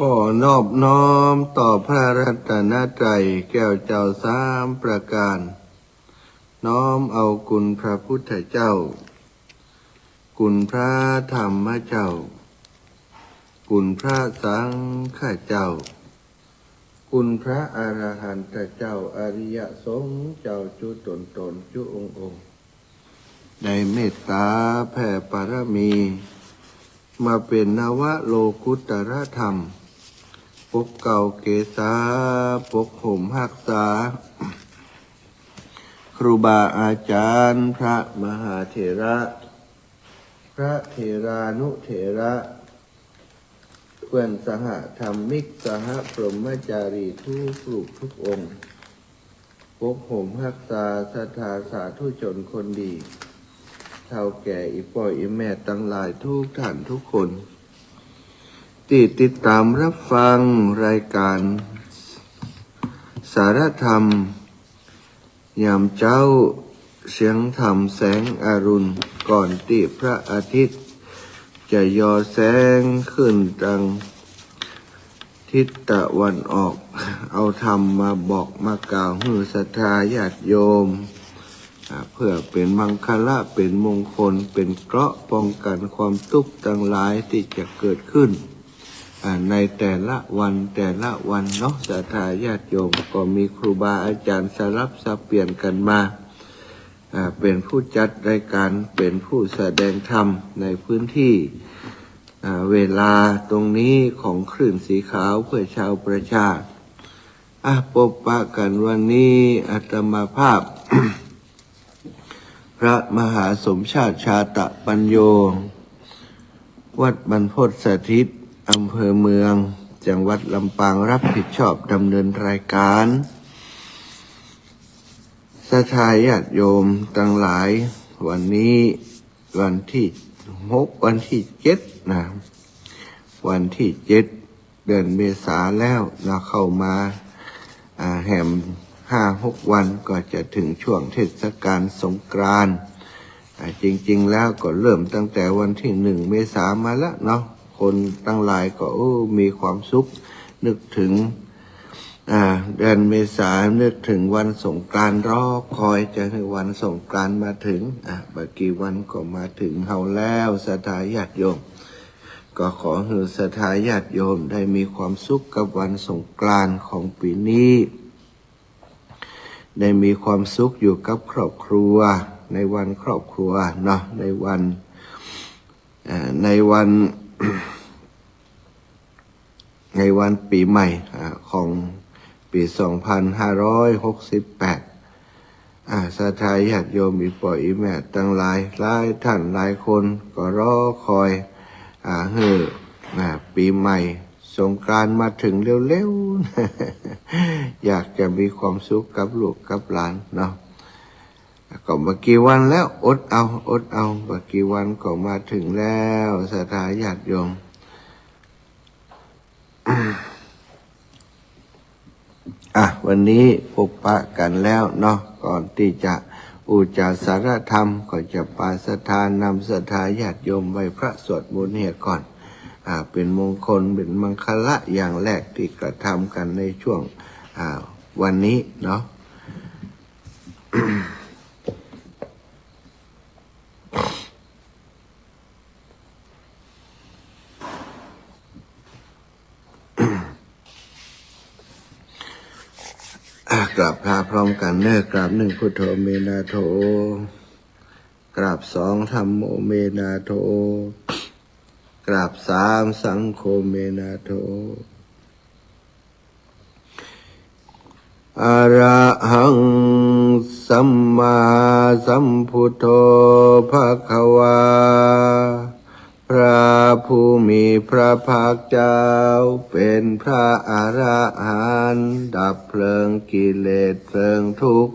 ขอนอบน้อมต่อพระรัตนตรัยแก้วเจ้าสามประการ น้อมเอาคุณพระพุทธเจ้า คุณพระธรรมเจ้า คุณพระสังฆเจ้า คุณพระอรหันตเจ้าอริยสงฆ์เจ้าจุตนจุองค์ในเมตตาแผ่ปรมีมาเป็นนวโลกุตรธรรมปกเก่าเกษาปกห่มหักษาครูบาอาจารย์พระมหาเถระพระเถรานุเถระเพื่อนสหธรรมิกสหพรหมจารีทุกรูปทุกองค์ปกห่มหักษาศรัทธาสาธุชนคนดีเท่าแก่อีป่อยอีแม่ตั้งหลายทุกท่านทุกคนที่ติดตามรับฟังรายการสารธรรมยามเจ้าเสียงธรรมแสงอรุณก่อนที่พระอาทิตย์จะยอแสงขึ้นดังทิศตะวันออกเอาธรรมมาบอกมากล่าวให้ศรัทธาญาติโยมเพื่อเป็นมังคละเป็นมงคลเป็นเกราะป้องกันความทุกข์ทั้งหลายที่จะเกิดขึ้นในแต่ละวันเนาะศรัทธาญาติโยมก็มีครูบาอาจารย์สลับสับเปลี่ยนกันมาเป็นผู้จัดรายการเป็นผู้แสดงธรรมในพื้นที่เวลาตรงนี้ของคลื่นสีขาวเพื่อชาวประชาพบปะกันวันนี้อาตมาภาพ พระมหาสมชาติชาตปัญโยวัดบรรพตสถิตอำเภอเมืองจังหวัดลำปางรับผิดชอบดำเนินรายการศรัทธาญาติโยมทั้งหลายวันนี้วันที่6วันที่7นะวันที่7เดือนเมษาแล้วเราเข้ามาแหม5-6 วันก็จะถึงช่วงเทศกาลสงกรานต์จริงๆแล้วก็เริ่มตั้งแต่วันที่1 เมษามาแล้วเนาะคนตั้งหลายก็มีความสุขนึกถึงเดือนเมษานึกถึงวันสงกรานต์รอคอยจะถึงวันสงกรานต์มาถึงบัดกี่วันก็มาถึงเฮาแล้วศรัทธาญาติโยมก็ขอให้ศรัทธาญาติโยมได้มีความสุขกับวันสงกรานต์ของปีนี้ได้มีความสุขอยู่กับครอบครัวในวันครอบครัวเนาะในวันปีใหม่ของปี2568ศรัทธาญาติโยมอีป่อยอีแม่ตั้งหลายท่านหลายคนก็รอคอยให้ปีใหม่สงกรานต์มาถึงเร็วๆ อยากจะมีความสุขกับลูกกับหลานเนาะก็มากี่วันแล้วอดเอามากี่วันก็มาถึงแล้วศรัทธาญาติโยม วันนี้พบปะกันแล้วเนาะก่อนที่จะอุจาสารธรรมก็จะปาสถานนำศรัทธาญาติโยมไว้พระสวดมนต์เฮียก่อนเป็นมงคลเป็นมังคละอย่างแรกที่กระทำกันในช่วงวันนี้เนาะ กราบพระพร้อมกันกราบ1พุทโธเมนาโธกราบ2ธัมโมเมนาโธกราบ3สังโฆเมนาโธอะระหังสัมมาสัมพุทโธภควาพระผู้มีพระภาคเจ้าเป็นพระอรหันต์ดับเพลิงกิเลสเพลิงทุกข์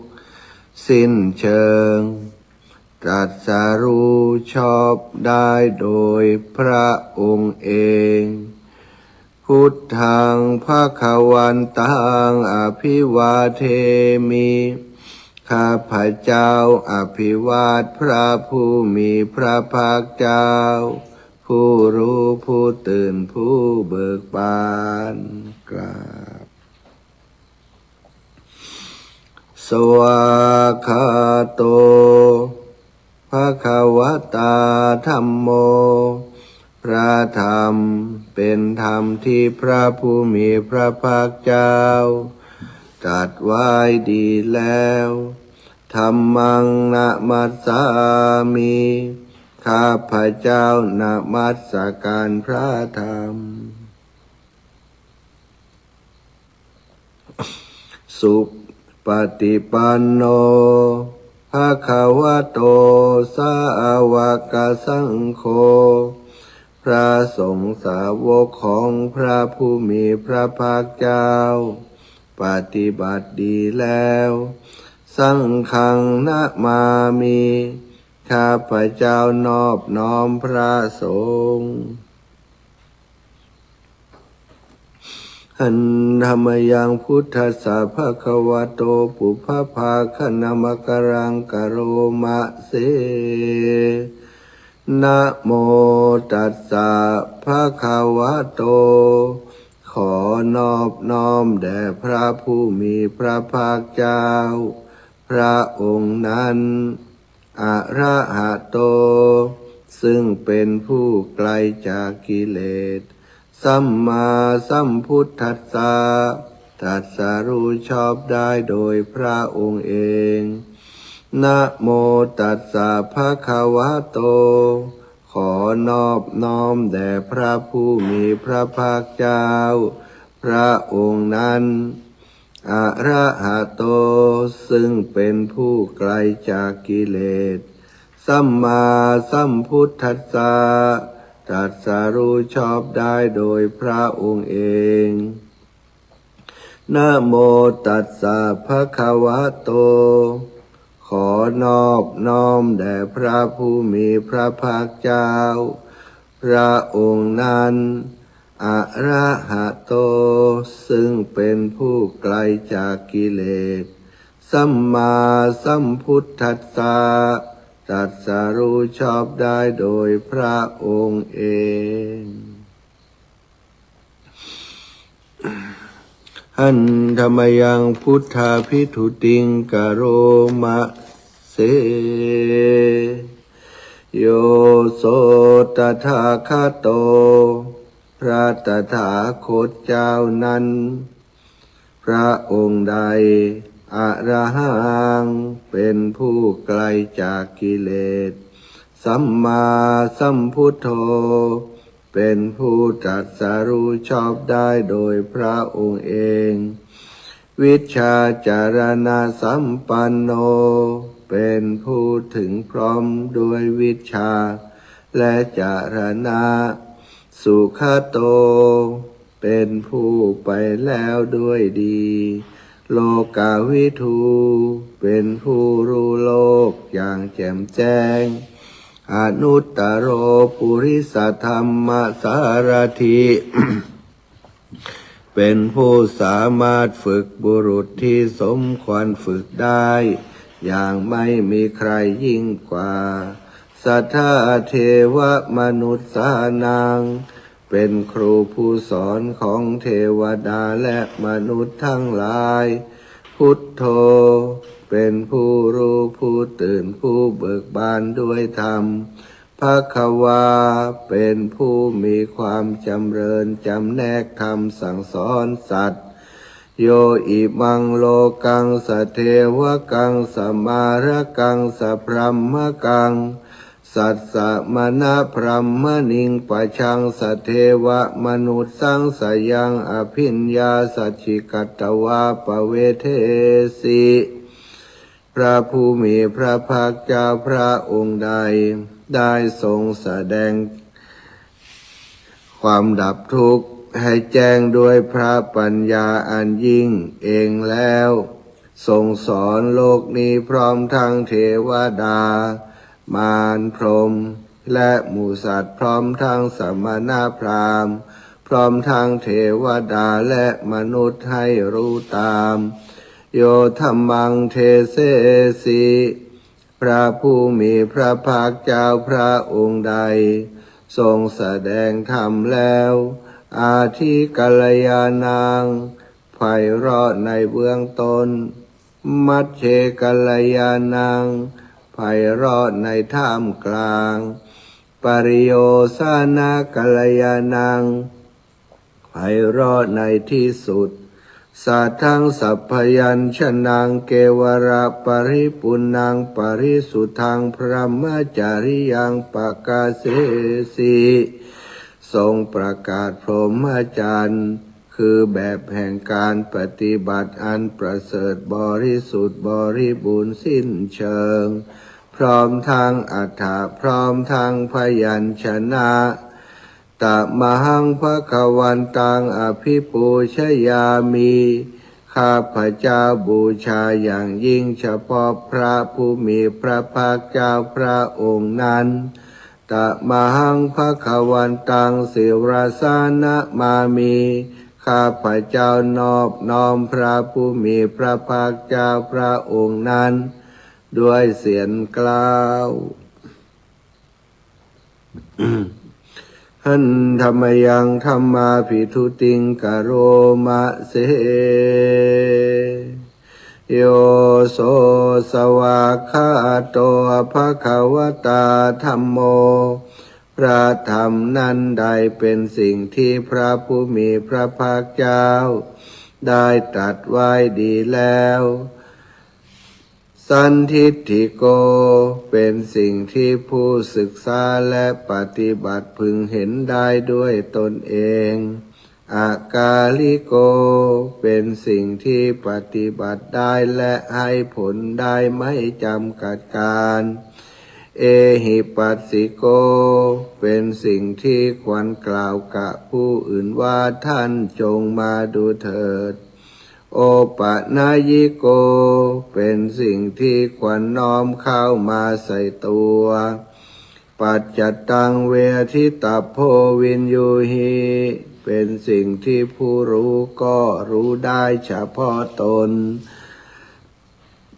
สิ้นเชิงตรัสรู้ชอบได้โดยพระองค์เองพุทธังภควันตังอภิวาเทมิข้าพเจ้าอภิวาทพระผู้มีพระภาคเจ้า ผู้รู้ผู้ตื่นผู้เบิกบานกราบสวากขาโตภควตาธัมโมพระธรรมเป็นธรรมที่พระผู้มีพระภาคเจ้าตรัสไว้ดีแล้วธัมมังนะมัสสามิข้าพเจ้านมัสการพระธรรมสุปฏิปันโนภควโตสาวกสังโฆพระสงฆ์สาวกของพระผู้มีพระภาคเจ้าปฏิบัติดีแล้วสังฆังนะมามิข้าพเจ้านอบน้อมพระสงฆ์หันธรรมยังพุทธัสสะภะคะวะโตปุพพาคณมกรังกโรมะเสนะโมตัสสะภะคะวะโตขอนอบน้อมแด่พระผู้มีพระภาคเจ้าพระองค์นั้นอะระหะโตซึ่งเป็นผู้ไกลจากกิเลสสัมมาสัมพุทธัสสะตรัสรู้ชอบได้โดยพระองค์เองนะโมตัสสะภะคะวะโตขอนอบน้อมแด่พระผู้มีพระภาคเจ้าพระองค์นั้นอะระหะโตซึ่งเป็นผู้ไกลจากกิเลสสัมมาสัมพุทธัสสะตรัสรู้ชอบได้โดยพระองค์เองนะโมตัสสะภะคะวะโตขอนอบน้อมแด่พระผู้มีพระภาคเจ้าพระองค์นั้นอะระหะโตซึ่งเป็นผู้ไกลจากกิเลสสัมมาสัมพุทธัสสะตรัสรู้ชอบได้โดยพระองค์เองหันธรรมยังพุทธาภิทุติงกโรมะเสโยโสตถาคโตพระตถาคตเจ้านั้นพระองค์ใดอะระหังเป็นผู้ไกลจากกิเลสสัมมาสัมพุทโธเป็นผู้ตรัสรู้ชอบได้โดยพระองค์เองวิชชาจารณะสัมปันโนเป็นผู้ถึงพร้อมด้วยวิชชาและจารณะสุขโตเป็นผู้ไปแล้วด้วยดีโลกาวิทูเป็นผู้รู้โลกอย่างแจ่มแจ้งอนุตตโรปุริสธรรมสารถิ เป็นผู้สามารถฝึกบุรุษที่สมควรฝึกได้อย่างไม่มีใครยิ่งกว่าสัทธาเทวมนุษย์สานังเป็นครูผู้สอนของเทวดาและมนุษย์ทั้งหลายพุทโธเป็นผู้รู้ผู้ตื่นผู้เบิกบานด้วยธรรมภควาเป็นผู้มีความจำเริญจำแนกคำสั่งสอนสัตว์โยอิมังโลกังสเทวกังสมารกังสพรัมมกังสัสสะมณะพรัมมณิงปะชังสเทวมนุษย์สังสยังอภิญญาสัจฉิกัตตวาปเวเทสิพระผู้มีพระภาคเจ้าพระองค์ใดได้ทรงแสดงความดับทุกข์ให้แจ้งด้วยพระปัญญาอันยิ่งเองแล้วทรงสอนโลกนี้พร้อมทั้งเทวดามารพรหมและหมู่สัตว์พร้อมทั้งสมณพราหมณ์พร้อมทั้งเทวดาและมนุษย์ให้รู้ตามโยธัมมังเทเสสีพระผู้มีพระภาคเจ้าพระองค์ใด ทรงแสดงธรรมแล้วอาทิกัลยาณังไพเราะในเบื้องต้นมัชเชกัลยาณังไพเราะในท่ามกลางปริโยสานะกัลยาณังไพเราะในที่สุดสัทธังสัพพยัญชนะเกวระปริปุณังปริสุทธังพระมจาริยังปกาเสสิทรงประกาศพรหมจรรย์คือแบบแห่งการปฏิบัติอันประเสริฐบริสุทธิ์บริบูรณ์สิ้นเชิงพร้อมทางอัฏฐะพร้อมทางพยัญชนะตมหังภควันตังอภิปูชยามิข้าพเจ้าบูชาอย่างยิ่งเฉพาะพระผู้มีพระภาคเจ้าพระองค์นั้นตมหังภควันตังศิรสานะมามิข้าพเจ้านอบน้อมพระผู้มีพระภาคเจ้าพระองค์นั้นด้วยเสียงกล่าวหันธรรมยังธรรมาภิทุติงกโรมะเสโยโสสวากขาโตภควตาธัมโมพระธรรมนั้นใดเป็นสิ่งที่พระผู้มีพระภาคเจ้าได้ตรัสไว้ดีแล้วสันทิฏฐิโกเป็นสิ่งที่ผู้ศึกษาและปฏิบัติพึงเห็นได้ด้วยตนเองอากาลิโกเป็นสิ่งที่ปฏิบัติได้และให้ผลได้ไม่จำกัดการเอหิปัสสิโกเป็นสิ่งที่ควรกล่าวกับผู้อื่นว่าท่านจงมาดูเถิดโอปนายิโกเป็นสิ่งที่ควรน้อมเข้ามาใส่ตัวปัจจัตตังเวทิตาโพวินยูหิเป็นสิ่งที่ผู้รู้ก็รู้ได้เฉพาะตน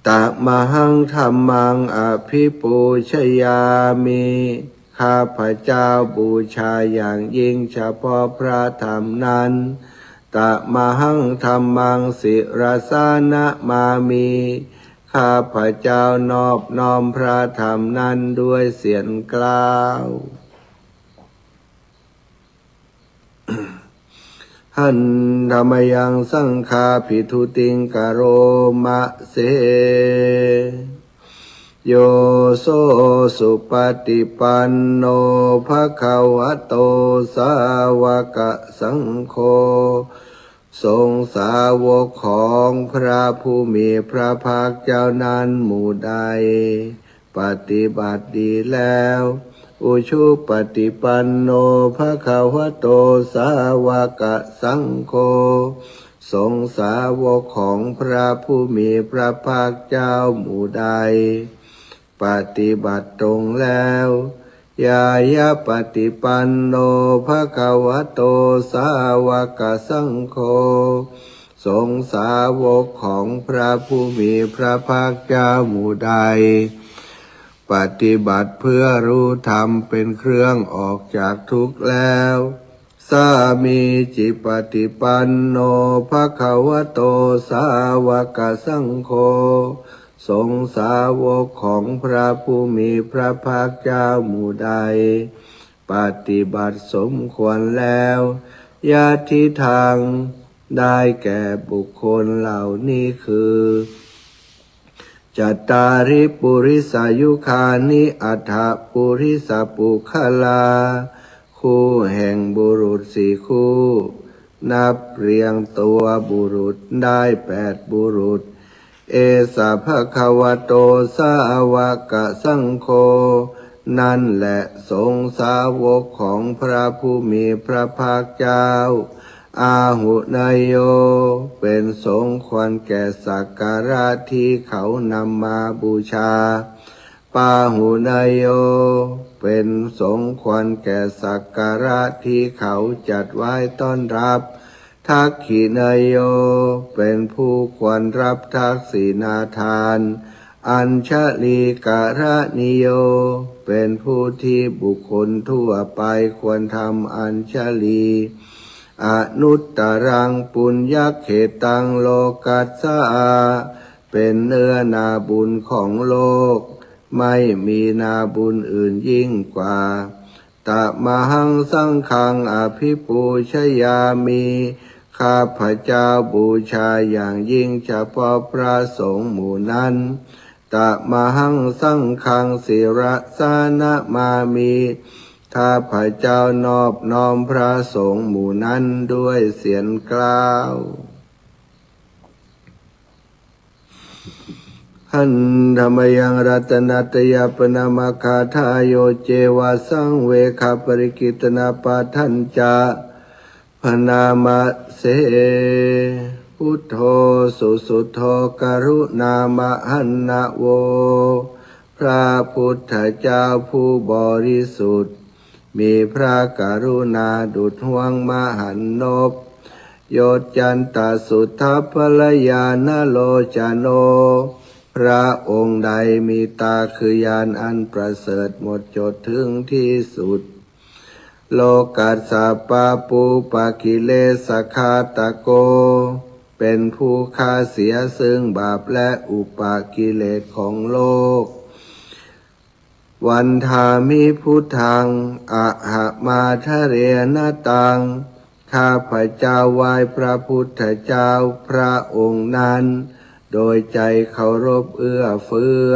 ตมหังธัมมังอภิปูชยามิข้าพเจ้าบูชาอย่างยิ่งเฉพาะพระธรรมนั้นตมหังธัมมังศิรสานะมามิข้าพเจ้านอบน้อมพระธรรมนั้นด้วยเสียงกล่าวหันธรรมยังสังฆาภิทุติงกโรมะเสโยโสสุปฏิปันโนภควโตสาวกสังโฆทรงสาวกของพระผู้มีพระภาคเจ้านั้นหมู่ใดปฏิบัติดีแล้วอุชุปฏิปันโนภควโตสาวกสังโฆทรงสาวกของพระผู้มีพระภาคเจ้าหมู่ใดปฏิบัติตรงแล้วยายะปฏิปันโนภควโตสาวกสังโฆทรงสาวกของพระผู้มีพระภาคเจ้าหมู่ใดปฏิบัติเพื่อรู้ธรรมเป็นเครื่องออกจากทุกข์แล้วสามีจิปฏิปันโนภควโตสาวกสังโฆทรงสาวกของพระผู้มีพระภาคเจ้าหมู่ใดปฏิบัติสมควรแล้วญาติทางได้แก่บุคคลเหล่านี้คือจัตตาริปุริสายุคานิอัฏฐปุริสปุคลาคู่แห่งบุรุษสี่คู่นับเรียงตัวบุรุษได้8บุรุษเอสะภควโตสาวกสังโฆนั่นแหละสงฆ์สาวกของพระผู้มีพระภาคเจ้าอาหุนายโยเป็นสงฆ์ควรแก่สักการะที่เขานำมาบูชาปาหุนายโยเป็นสงฆ์ควรแก่สักการะที่เขาจัดไว้ต้อนรับทักขินายโยเป็นผู้ควรรับทักษิณาทาน อัญชลีการนิโยเป็นผู้ที่บุคคลทั่วไปควรทำอัญชลีอนุตตรังปุญญเขตังโลกัสสะเป็นเนื้อนาบุญของโลกไม่มีนาบุญอื่นยิ่งกว่าตมหังสังฆังอภิปูชยามิข้าพเจ้าบูชาอย่างยิ่งเฉพาะพระสงฆ์หมู่นั้นตมหังสังฆังศิรสานะมามิข้าพเจ้านอบน้อมพระสงฆ์หมู่นั้นด้วยเสียงกล่าวหันธรรมยังรัตนัตยปนามคาทายโยเจวะสังเวคาปริกิตนาปาทัญจาพนามะเสพุทโธสุสุโธกรุณามหันนะโวพระพุทธเจ้าผู้บริสุทธิ์มีพระกรุณาดุจห่วงมหันนบโยจันตสุทัพพลยานโลจโนพระองค์ใดมีตาคือยานอันประเสริฐหมดจดถึงที่สุดโลกัสสะปาปูปะกิเลสคาตโกเป็นผู้ฆ่าเสียซึ่งบาปและอุปากิเลสของโลกวันทามิพุทธังอะหะมาทะเรนตังข้าพเจ้าไหว้พระพุทธเจ้าพระองค์นั้นโดยใจเคารพเอื้อเฟื้อ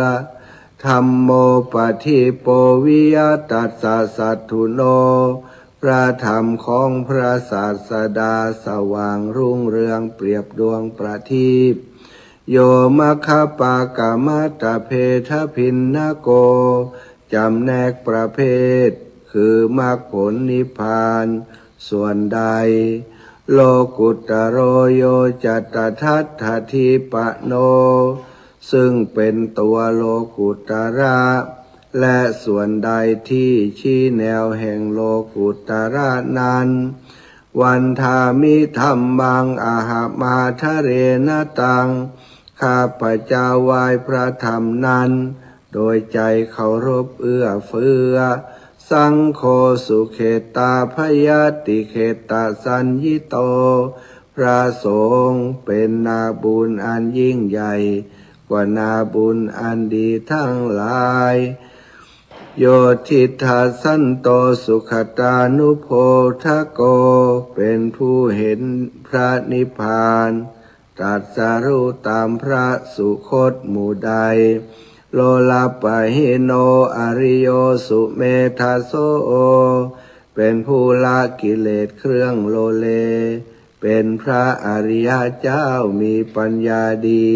ธัมโมปฏิโปวิยตัสสะสัตถุโนพระธรรมของพระศาสดาสว่างรุ่งเรืองเปรียบดวงประทีปโยมัคคปากามัตตเพทพินนโกจำแนกประเภทคือมรรคผลนิพพานส่วนใดโลกุตตโรโยจัตทัฏฐิทิปโนซึ่งเป็นตัวโลกุตตระและส่วนใดที่ชี้แนวแห่งโลกุตตระนั้นวันทามิธัมมังอาหามาทะเรนตังข้าพเจ้าไหว้พระธรรมนั้นโดยใจเคารพเอื้อเฟื้อสังโฆสุเขตาพยติเขตาสัญญิโตพระสงฆ์เป็นนาบุญอันยิ่งใหญ่กว่านาบุญอันดีทั้งหลายโยทิฏฐาสันโตสุขตานุโพธโกเป็นผู้เห็นพระนิพพานตรัสรู้ตามพระสุคตหมู่ใดโลลาปะหิโนอริโยสุเมธาโสเป็นผู้ละกิเลสเครื่องโลเลเป็นพระอริยเจ้ามีปัญญาดี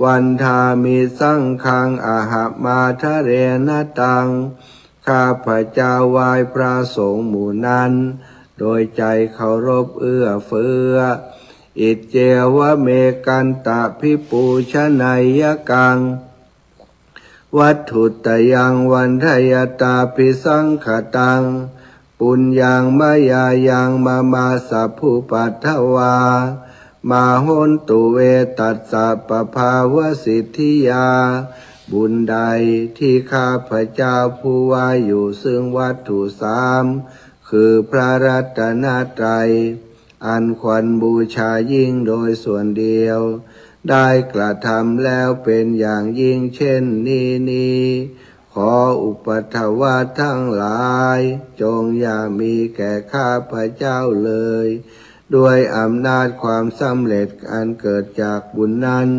วันทามิสังฆังอาหามาทะเรนตังข้าพเจ้าไหว้พระสงฆ์หมู่นั้นโดยใจเคารพเอื้อเฟื้ออิเจวะเมกันตะพิปูชนัยยกังวัตถุตยังวันทยตาภิสังขตังปุญญังมายายังมาสัพพุปัทถวามาโหนตุเวตัสสะปภาวสิทธิยาบุญใดที่ข้าพเจ้าผู้ว่าอยู่ซึ่งวัตถุสามคือพระรัตนตรัยอันควรบูชายิ่งโดยส่วนเดียวได้กระทำแล้วเป็นอย่างยิ่งเช่นนี้ขออุปัฏฐวาทั้งหลายจงอย่ามีแก่ข้าพเจ้าเลยด้วยอำนาจความสำเร็จอันเกิดจากบุญนั้น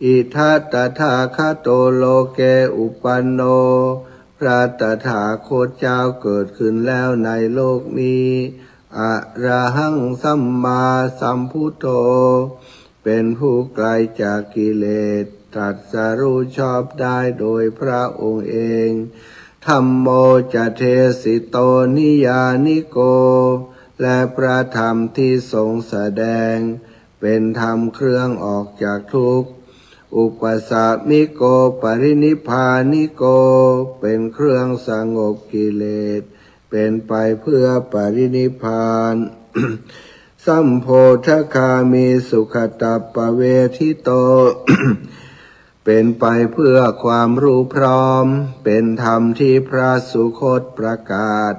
อิทัตถาคโตโลเกอุปันโนพระตถาคตเจ้าเกิดขึ้นแล้วในโลกนี้อะระหังสัมมาสัมพุทโธเป็นผู้ไกลจากกิเลสตรัสรู้ชอบได้โดยพระองค์เองธัมโมจะเทสิโตนิยานิโกและพระธรรมที่ทรงแสดงเป็นธรรมเครื่องออกจากทุกข์อุปสามิโกปรินิพพานิโกเป็นเครื่องสงบกิเลสเป็นไปเพื่อปรินิพพาน สัมโพธคามีสุขตัปปเวทิโต ป เป็นไปเพื่อความรู้พร้อมเป็นธรรมที่พระสุคตประกาศ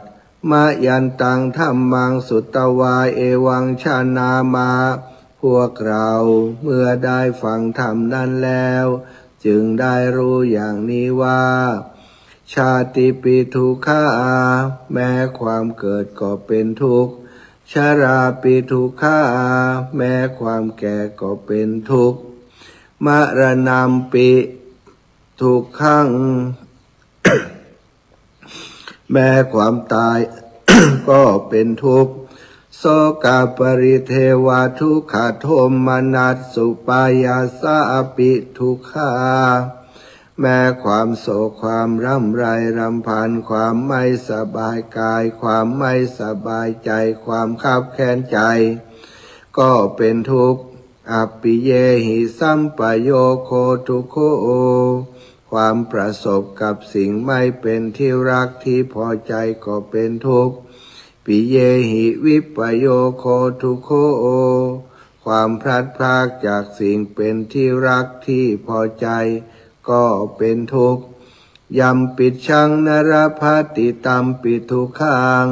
มะยันตังธัมมังสุตตวาเอวังชานามาพวกเราเมื่อได้ฟังธรรมนั้นแล้วจึงได้รู้อย่างนี้ว่าชาติปิทุกขาแม้ความเกิดก็เป็นทุกข์ชราปิทุกขาแม้ความแก่ก็เป็นทุกข์มรณัมปิทุกขัง แม้ความตาย ก็เป็นทุกข์โสกาปริเทวาทุกขโทมนัสสุปายาสาปิทุกขาแม้ความโศกความร่ำไรรำพันความไม่สบายกายความไม่สบายใจความคับแค้นใจก็เป็นทุกข์อัปปิเยหิสัมปโยโคทุกโขความประสบกับสิ่งไม่เป็นที่รักที่พอใจก็เป็นทุกข์ปิเยหิวิปโยโคทุกโขความพลัดพรากจากสิ่งเป็นที่รักที่พอใจก็เป็นทุกข์ยัมปิชังนรภัตติตัมปิทุกขัง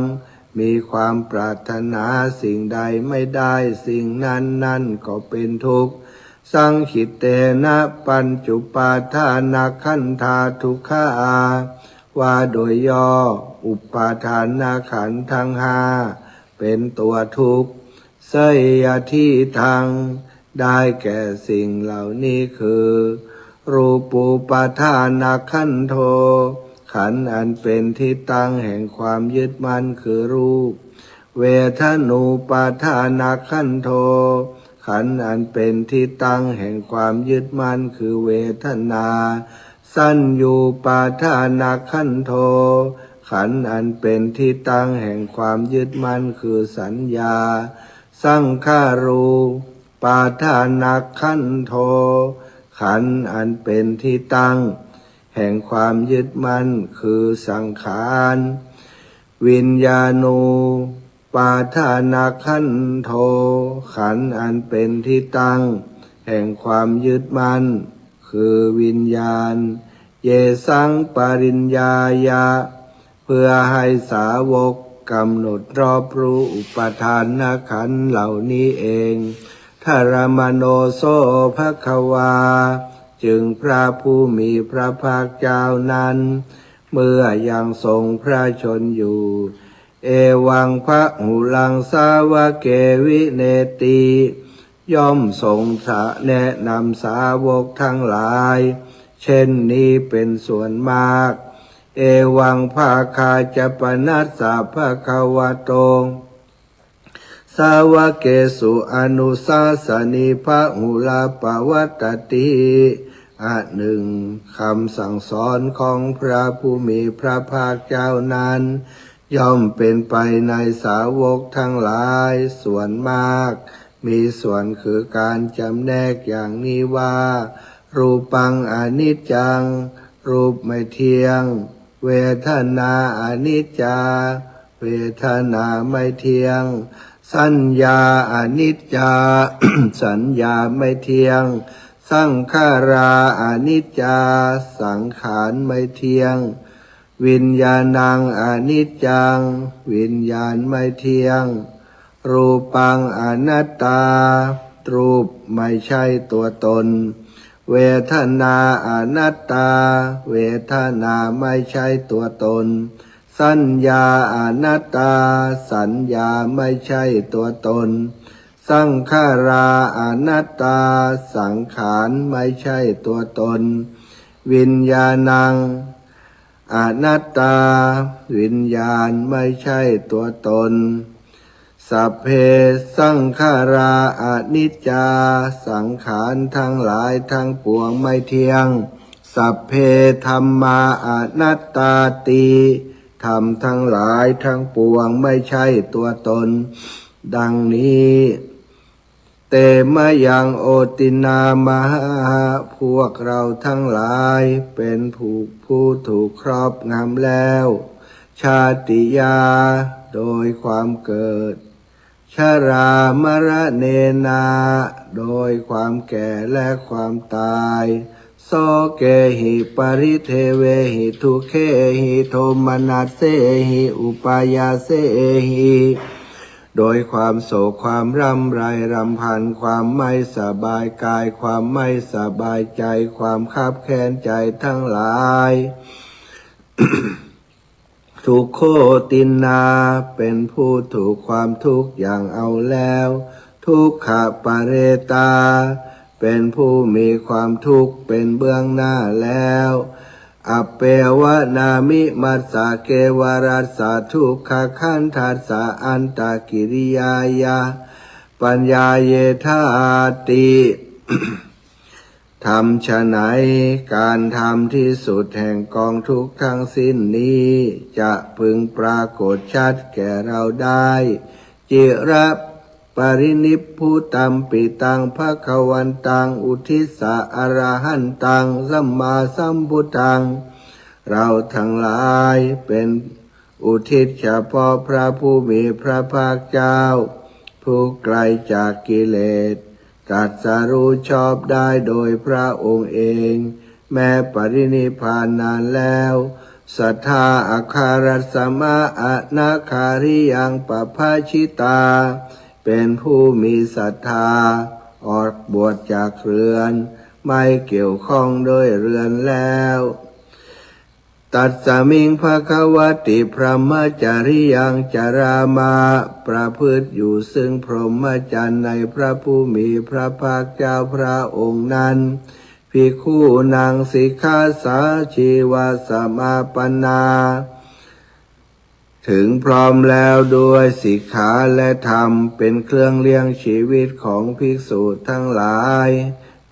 มีความปรารถนาสิ่งใดไม่ได้สิ่งนั้นก็เป็นทุกข์สังขิตเตนะปัญจุปาทานาขันธาทุกขาว่าโดยย่ออุปาทานาขันธ์ทั้งห้าเป็นตัวทุกข์เสยที่ทางได้แก่สิ่งเหล่านี้คือรูปูปาทานาขันโธขันธ์อันเป็นที่ตั้งแห่งความยึดมั่นคือรูปเวทนูปาทานาขันโธขันธ์อันเป็นที่ตั้งแห่งความยึดมั่นคือเวทนาสัญญูปาทานาขันโธขันธ์อันเป็นที่ตั้งแห่งความยึดมั่นคือสัญญาสังขารูปาทานาขันโธขันธ์อันเป็นที่ตั้งแห่งความยึดมั่นคือสังขารวิญญาณูปาทานาขันโธขันธ์อันเป็นที่ตั้งแห่งความยึดมั่นคือวิญญาณเยสังปริญญายะเพื่อให้สาวกกำหนดรอบรู้อุปทานขันธ์เหล่านี้เองทารมโนโสภควาจึงพระผู้มีพระภาคเจ้านั้นเมื่อยังทรงพระชนอยู่เอวังพระหุลังสาวเกวิเนติย่อมทรงแนะนำสาวกทั้งหลายเช่นนี้เป็นส่วนมากเอวังภาคาจะปนัสสะภะคะวะโตสาวเกสุอนุสาสนีพระหุลาปวัตติหนึ่งคำสั่งสอนของพระผู้มีพระภาคเจ้านั้นย่อมเป็นไปในสาวกทั้งหลายส่วนมากมีส่วนคือการจำแนกอย่างนี้ว่ารูปังอนิจจังรูปไม่เที่ยงเวทนาอนิจจาเวทนาไม่เที่ยงสัญญาอนิจจา สัญญาไม่เที่ยงสังขาราอนิจจาสังขารไม่เที่ยงวิญญาณังอนิจจังวิญญาณไม่เที่ยงรูปังอนัตตารูปไม่ใช่ตัวตนเวทนาอนัตตาเวทนาไม่ใช่ตัวตนสัญญาอนัตตาสัญญาไม่ใช่ตัวตนสังขาราอนัตตาสังขารไม่ใช่ตัวตนวิญญาณังอนัตตาวิญญาณไม่ใช่ตัวตนสัพเพสังขาราอนิจจาสังขารทั้งหลายทั้งปวงไม่เที่ยงสัพเพธัมมาอนัตตาติธรรมทั้งหลายทั้งปวงไม่ใช่ตัวตนดังนี้เตมะยังโอตินามหาพวกเราทั้งหลายเป็นผู้ถูกครอบงำแล้วชาติยาโดยความเกิดชรามรณเนนาโดยความแก่และความตายโส โสเกหิปริเทเวหิทุเคหิโทมนัสเสหิอุปายาเสหิโดยความโศกความร่ำไรรำพันความไม่สบายกายความไม่สบายใจความคับแค้นใจทั้งหลายทุกโคตินนาเป็นผู้ถูกความทุกข์อย่างเอาแล้วทุกขปะเรตาเป็นผู้มีความทุกข์เป็นเบื้องหน้าแล้วอัปเปวะนามิมัสสะเกวรัสสะทุกขขันธัสสะอันตกิริยายะปัญญาเยธาติ ทำฉะไหนการทำที่สุดแห่งกองทุกข์ทั้งสิ้นนี้จะพึงปรากฏชัดแก่เราได้จิระปรินิพพุตัมปิตังภคะวันตังอุทิสสะอรหันตังสัมมาสัมพุทธังเราทั้งหลายเป็นอุทิศเฉพาะพระผู้มีพระภาคเจ้าผู้ไกลจากกิเลสตรัสรู้ชอบได้โดยพระองค์เองแม้ปรินิพพานนานแล้วศรัทธาอาคารัสมะอนาคาริยังปภาชิตาเป็นผู้มีศรัทธาออกบวชจากเรือนไม่เกี่ยวข้องด้วยเรือนแล้วตัดสมิงภควติพรหมจาริยังจารามาประพฤติอยู่ซึ่งพรหมจรรย์ในพระผู้มีพระภาคเจ้าพระองค์นั้นภิกขุนางสิกขาสาชีวาสมาปนาถึงพร้อมแล้วด้วยสิกขาและธรรมเป็นเครื่องเลี้ยงชีวิตของภิกษุทั้งหลาย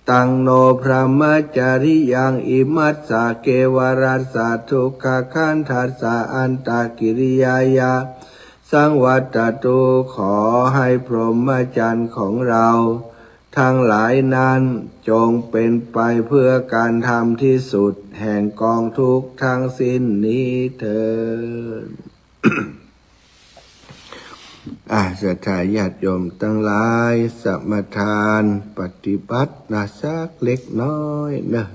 ตังโนพระมจาริยังอิมัสสะเกวรัสสะทุกขขันธัสสะอันตกิริยายะสังวัตตุขอให้พรหมจรรย์ของเราทั้งหลายนั้นจงเป็นไปเพื่อการทำที่สุดแห่งกองทุกข์ทั้งสิ้นนี้เถิด ศรัทธาญาติโยมทั้งหลายสมทานปฏิบัติสักเล็กน้อยนะ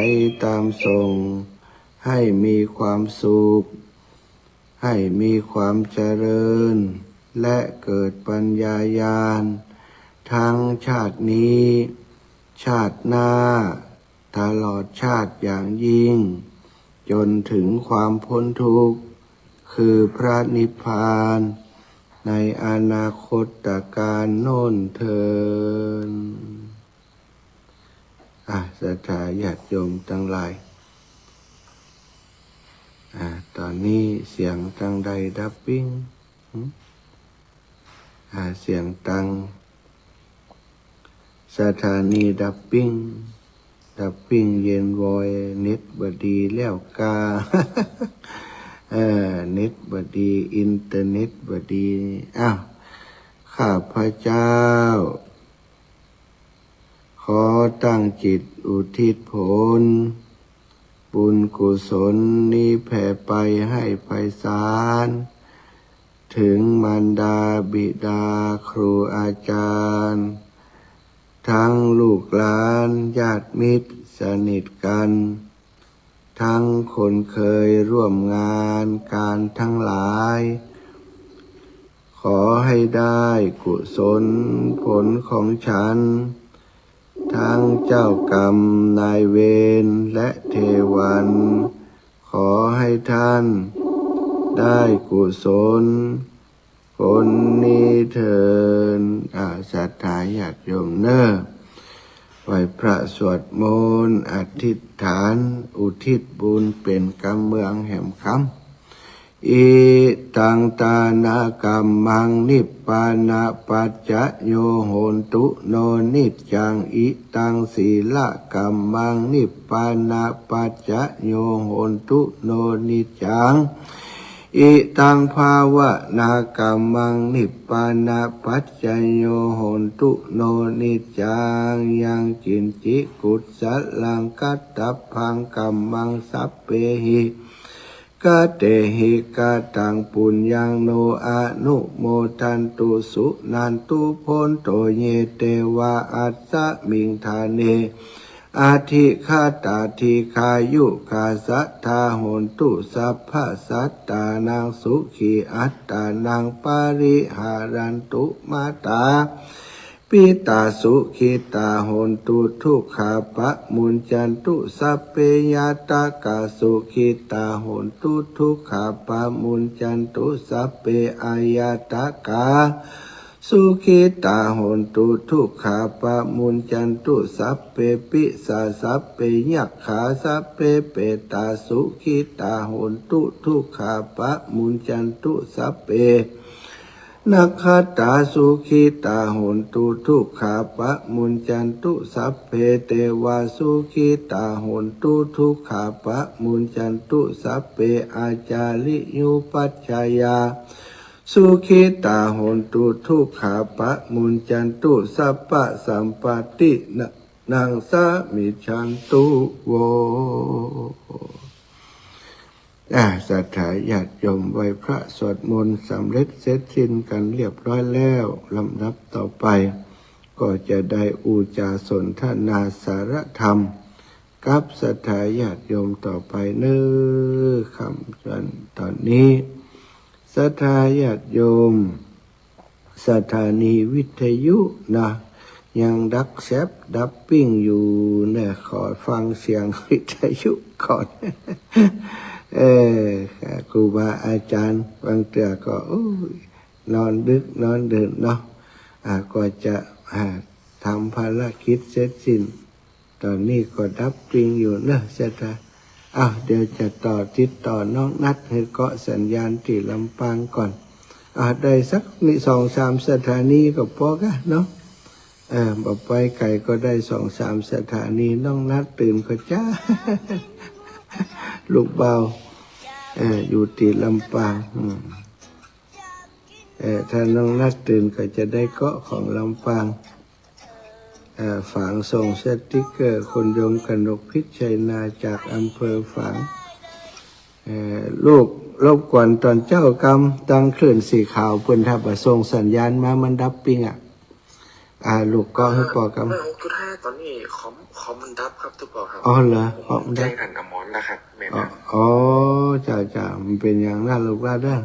ตามส่งให้มีความสุขให้มีความเจริญและเกิดปัญญาญาณทั้งชาตินี้ชาติหน้าตลอดชาติอย่างยิ่งจนถึงความพ้นทุกข์คือพระนิพพานในอนาคตการโน้นเทินศรัทธาญาติโยมทั้งหลายตอนนี้เสียงตังใดดับปิ้งเสียงตังสถานีดับปิ้งเย็นวอยเน็ตบดีแล้วกา เน็ตบดีอินเทอร์เน็ตบดีข้าพเจ้าขอตั้งจิตอุทิศผลบุญกุศลนี้แผ่ไปให้ไพศาลถึงมารดาบิดาครูอาจารย์ทั้งลูกหลานญาติมิตรสนิทกันทั้งคนเคยร่วมงานการทั้งหลายขอให้ได้กุศลผลของฉันทั้งเจ้ากรรมนายเวรและเทวันขอให้ท่านได้กุศลผลนี้เถิดศรัทธาญาติโยมเนอะไหว้พระสวดมนต์อธิษฐานอุทิศบุญเป็นกำเมืองแห่งคำอิตังตานากรรมังนิพพานาปัจจโยโหนตุโนนิจจังอิตังศีลกรรมังนิพพานาปัจจโยโหนตุโนนิจจังอิตังภาวนากรรมังนิพพานาปัจจโยโหนตุโนนิจจังยังจินจิกุศลังกัตถพังกัมมังสัพเพหิกะเตหิกะตังปุญญังโนอะนุโมทันตุสุนันตุโพนโตเยเตวะอัสสมิงทาเนอาทิคาตาทิคายุคาสัทธาโหนตุสัพพะสัตตานังสุขีอัตตานังปาริหารันตุมาตาปิตาสุขิตาโหนตุทุกขาปะมุญจันตุสัพเพยาตากาสุขิตาโหนตุทุกขาปะมุญจันตุสัพเพอายาตากาสุขิตาโหนตุทุกขาปะมุญจันตุสัพเพปิสาสัพเพยัคขาสัพเพเปตาสุขิตาโหนตุทุกขาปะมุญจันตุสัพเพนักขตาสุขิตาโหนตุทุกขาปะมุญจันตุสัพเพเทวาสุขิตาโหนตุทุกขาปะมุญจันตุสัพเพอาจาริยุปัชฌายาสุขิตาโหนตุทุกขาปะมุญจันตุสัพพะสัมปตินังสามิชันตุโวศรัทธาญาติโยมไหว้พระสวดมนต์สำเร็จเสร็จสิ้นกันเรียบร้อยแล้วลำดับต่อไปก็จะได้อุจาสนทนาสารธรรมกับศรัทธาญาติโยมต่อไปเนื้อคำจันตอนนี้ศรัทธาญาติโยมสถานีวิทยุนะยังดักแซบดับปิ้งอยู่เนี่ยขอฟังเสียงวิทยุก่อนครูบาอาจารย์บางเตือก็นอนดึกนอนเดินเนาะก็จะทำภารกิจเสร็จสิ้นตอนนี้ก็ดับปิ้งอยู่เนอะเสร็จแล้วเดี๋ยวจะติดต่อน้องนัดให้เกาะสัญญาณที่ลำปางก่อนได้สัก2-3 สถานีก็พอกันเนาะบอกไปไก่ก็ได้2-3 สถานีน้องนัดตื่นก็จ้า ลูกเบาอยู่ที่ลำปางถ้าน้องนัดตื่นก็จะได้เกาะของลำปางฝางส่งสติ๊กเกอร์คนยงกนกพิชัยนาจากอำเภอฝางลูกรบกวนตอนเจ้ากรรมตั้งคลื่นสีขาวเพิ่นทับส่งสัญญาณมามันดับปิ้ง ลูกก็ให้ปอกเมื่อ6.5ตอนนี้คอมมันดับครับทุกคนครับอ๋อเหรอคอมแจ้ดับงทันอมรแล้วครับแม่นะอ๋อจ้ามันเป็นอย่างนั้นลูกว่าได้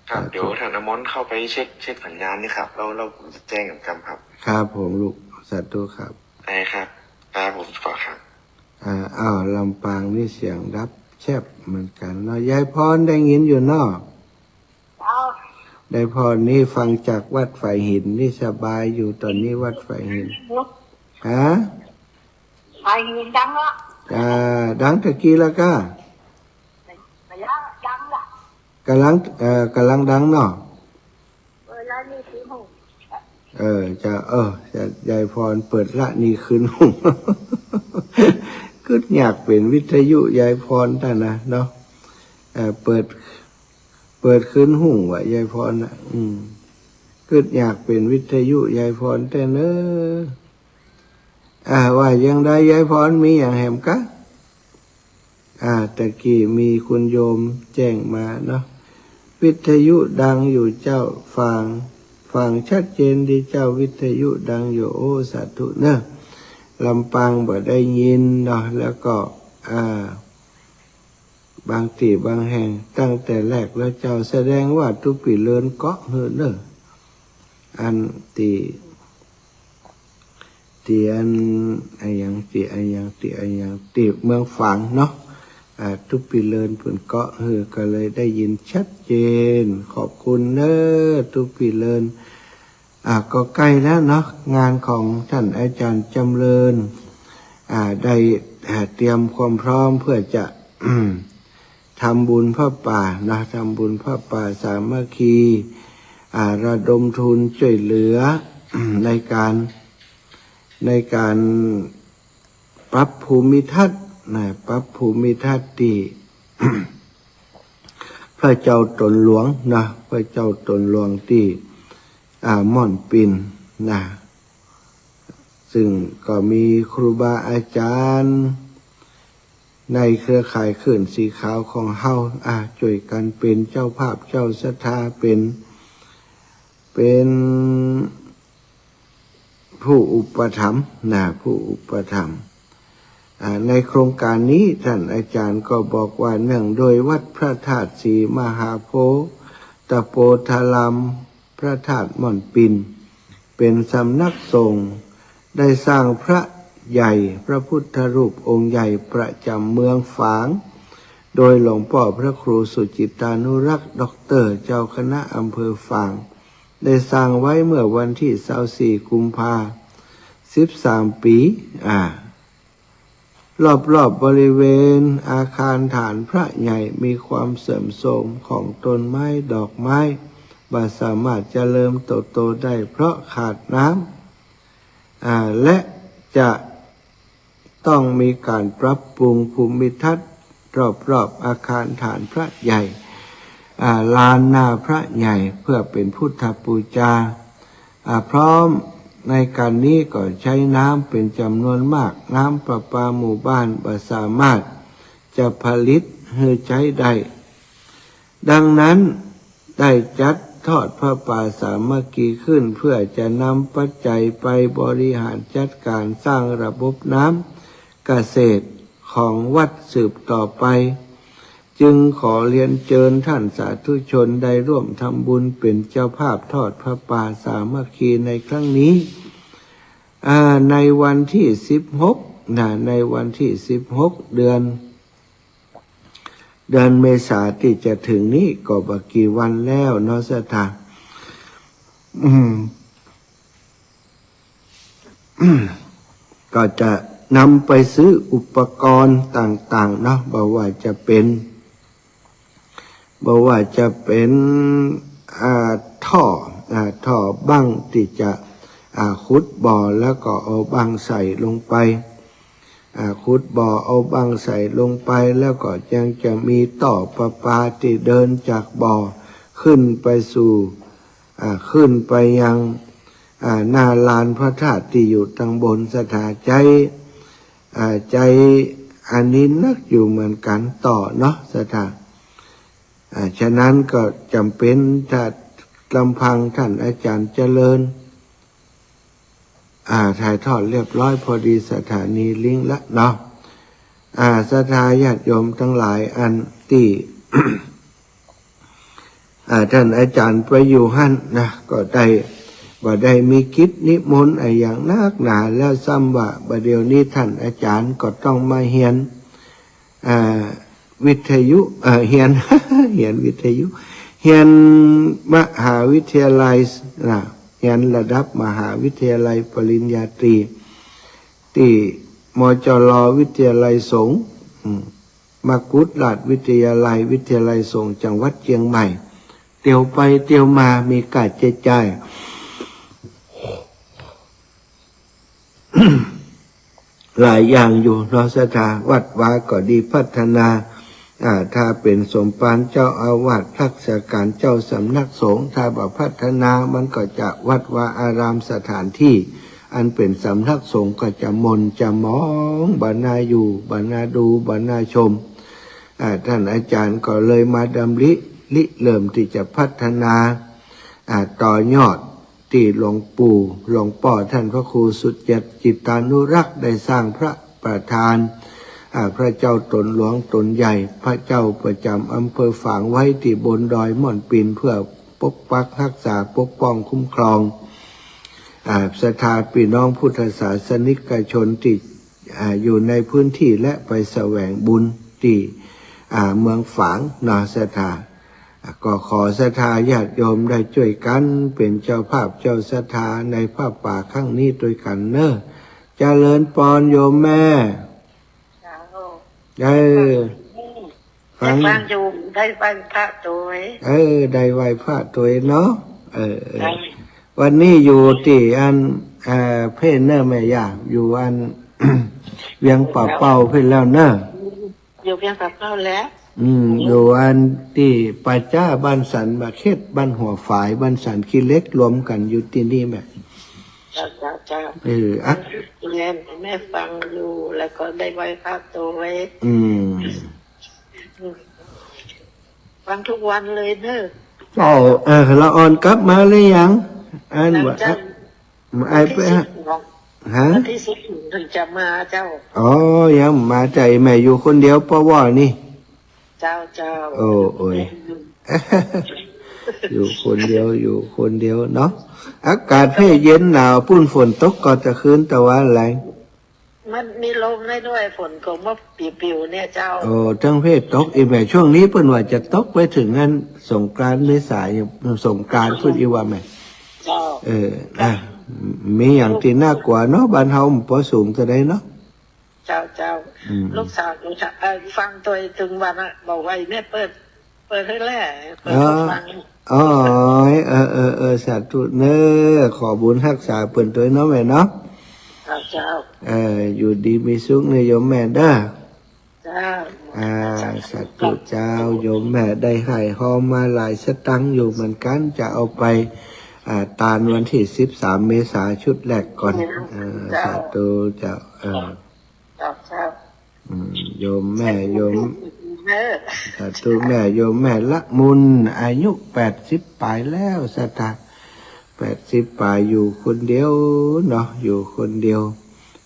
ครับเดี๋ยวทางอมรเข้าไปเช็คสัญญาณนี่ครับเราจะแจ้งกับจำครับครับผมลูกสาธุครับไอ้ครับผมขอครับลำปางนี่เสียงดับแชบเหมือนกันเนาะยายพรได้ยินอยู่เนาะได้พรนี่ฟังจากวัดไฟหินนี่สบายอยู่ตอนนี้วัดไฟหินฮะไฟหินดังละดังตะกี้แล้วก็ดังละกำลังดังเนาะแล้วนี่คือหูจะยายพรเปิดละนี่คืนหุ่งก็อยากเป็นวิทยุยายพรท่านนะเนาะเปิดคืนหุ่งว่ะยายพรนะก็อยากเป็นวิทยุยายพรแต่เนอว่ายังได้ยายพรมีอย่างแหมกะตะกี้มีคุณโยมแจ้งมาเนาะวิทยุดังอยู่เจ้าฟังชัดเจนดีเจ้าวิทยุดังอยู่โอ้สาธุเนอะลำปางบ่ได้ยินเนาะแล้วก็บางที่บางแห่งตั้งแต่แรกแล้วเจ้าแสดงว่าทุกปีเลินเกาะเฮอเนอะอันตีอันอย่างตีเมืองฝางเนาะทุกปีเลินเพิ่นเกาะเฮอก็เลยได้ยินชัดเจนขอบคุณเนอะทุกปีเลินก็ใกล้แล้วเนาะงานของท่านอาจารย์จำเริญได้เตรียมความพร้อมเพื่อจะ ทำบุญพระป่านะทำบุญพระป่าสามัคคีระดมทุนช่วยเหลือ ในการปรับภูมิทัศน์ปรับภูมิทัศน์ที่ พระเจ้าตนหลวงนะพระเจ้าตนหลวงที่ม่อนปินนะซึ่งก็มีครูบาอาจารย์ในเครือข่ายขึ้นสีขาวของเฮาช่วยกันเป็นเจ้าภาพเจ้าศรัทธาเป็นผู้อุปถัมภ์ผู้อุปถัมภ์ในโครงการนี้ท่านอาจารย์ก็บอกว่าเนื่องโดยวัดพระธาตุศรีมหาโพธิ์ตะโพธารามพระธาตุม่อนปินเป็นสำนักสงฆ์ได้สร้างพระใหญ่พระพุทธรูปองค์ใหญ่ประจำเมืองฝางโดยหลวงพ่อพระครูสุจิตานุรักษ์ด็อกเตอร์เจ้าคณะอำเภอฝางได้สร้างไว้เมื่อวันที่24 กุมภาพันธ์13 ปีรอบบริเวณอาคารฐานพระใหญ่มีความเสื่อมโทรมของต้นไม้ดอกไม้บ่สามารถเจริญเติบโตได้เพราะขาดน้ำและจะต้องมีการปรับปรุงภูมิทัศน์รอบอาคารฐานพระใหญ่ลานหน้าพระใหญ่เพื่อเป็นพุทธบูชาพร้อมในการนี้ก็ใช้น้ำเป็นจำนวนมากน้ำประปาหมู่บ้านบ่สามารถจะผลิตให้ใช้ได้ดังนั้นได้จัดทอดพระป่าสามัคคีขึ้นเพื่อจะนำปัจจัยไปบริหารจัดการสร้างระบบน้ำเกษตรของวัดสืบต่อไปจึงขอเรียนเชิญท่านสาธุชนได้ร่วมทำบุญเป็นเจ้าภาพทอดพระป่าสามัคคีในครั้งนี้ในวันที่16ในวันที่16เดือนเมษาที่จะถึงนี้ก็บักกี่วันแล้วเนาะสถานก็จะนำไปซื้ออุปกรณ์ต่างๆเนาะบอกว่าจะเป็นท่อบั้งที่จะขุดบ่อแล้วก็เอาบั้งใส่ลงไปขุดบ่อเอาบั้งใส่ลงไปแล้วก็ยังจะมีต่อประปาที่เดินจากบ่อขึ้นไปยังหน้าลานพระธาตุที่อยู่ทางบนสถาใจอันนี้นักอยู่เหมือนกันต่อเนาะสถาฉะนั้นก็จำเป็นถ้าลำพังท่านอาจารย์เจริญ ถ่ายทอดเรียบร้อยพอดีสถานีลิงก์ละเนาะศรัทธาญาติโยมทั้งหลายอันที่ ท่านอาจารย์ไปอยู่หั่นนะก็ได้มีกิจนิมนต์อย่างนักหนาแล้วซ้ำว่าบัดเดี๋ยวนี้ท่านอาจารย์ก็ต้องมาเฮียนวิทยุเฮียน เฮียนวิทยุเฮียนมหาวิทยาลัยนะเฮียนระดับมหาวิทยาลัยปริญญาตรีที่มจรวิทยาลัยสงฆ์มกุฏราชวิทยาลัยสงฆ์จังหวัดเชียงใหม่เตียวไปเตียวมามีการเจ๊จ่าย หลายอย่างอยู่เนาะศรัทธาวัดวาก็ดีพัฒนาถ้าเป็นสมภารเจ้าอาวาสรักษาการเจ้าสำนักสงฆ์ถ้าบ่พัฒนามันก็จะวัดวาอารามสถานที่อันเป็นสำนักสงฆ์ก็จะมนจะมองบรรณาอยู่บรรณาดูบรรณาชมท่านอาจารย์ก็เลยมาดำริเริ่มที่จะพัฒนาต่อยอดที่หลวงปู่หลวงพ่อท่านพระครูสุดจิตานุรักษ์ได้สร้างพระประธานพระเจ้าตนหลวงตนใหญ่พระเจ้าประจำอำเภอฝางไว้ที่บนดอยม่อนปินเพื่อปกปักรักษาปกป้องคุ้มครองศรัทธาพี่น้องพุทธศาสนิกชนที่อยู่ในพื้นที่และไปแสวงบุญที่เมืองฝางนาศรัทธาก็ขอศรัทธาญาติโยมได้ช่วยกันเป็นเจ้าภาพเจ้าศรัทธาในผ้าป่าครั้งนี้ด้วยกันเนอะเจริญพรโยมแม่ฟังอยู่ได้ไหว้พระตัวได้ไหว้พระตัวเนาะวันนี้อยู่ที่อันเพศเนอะแม่ย่าอยู่อัน เวียงป่าเป่าเพื่อนแล้วเนอะอยู่เวียงป่าเป่าแล้วอยู่อันที่ป่าจ้าบ้านสันบาเขตบ้านหัวฝายบ้านสันขี้เล็กรวมกันอยู่ที่นี่แม่เจ้าแม่ฟังอยู่แล้วก็ได้ไหว้พระตัวไว้ฟังทุกวันเลยเนอะละอ่อนกลับมาเลยยังอันว่าไอ้ไปฮะที่สุดถึงจะมาเจ้ายังมาใจแม่อยู่คนเดียวเพราะว่านี่เจ้าโอ้ย อยู่คนเดียวเนาะอากาศให้เย็นหนาวปุ้นฝนตกก็จะคืนตะวันแรงมันมีลมได้ด้วยฝนก็มาปิวๆเนี่ยเจ้าทั้งเพศตกอีกแบบช่วงนี้เพิ่นว่าจะตกไปถึงงั้นสงกรานต์เมษายนสงกรานต์พูดอีว่าแม่มีอย่างที่น่ากลัวเนาะบ้านเฮาพอสูงจะได้เนาะเจ้าลูกสาวฟังตัวถึงวันอ่ะบอกว่าแม่เปิดให้แล่เปิดฟังสาธุเนอขอบุญรักษาเปิ้นตัวเนาะแม่เนาะเจ้าอยู่ดีมีสุขเนยโยมแม่เด้อสาธุเจ้าโยมแม่ได้ให้หอมมาหลายสตังค์อยู่เหมือนกันจะเอาไปตานวันที่13 เมษายนชุดแรกก่อนสาธุเจ้าโยมแม่โยมสาธุแม่โยมแม่ละมุนอายุ80 ปลายแล้วสตา80 ปลายอยู่คนเดียวเนาะอยู่คนเดียว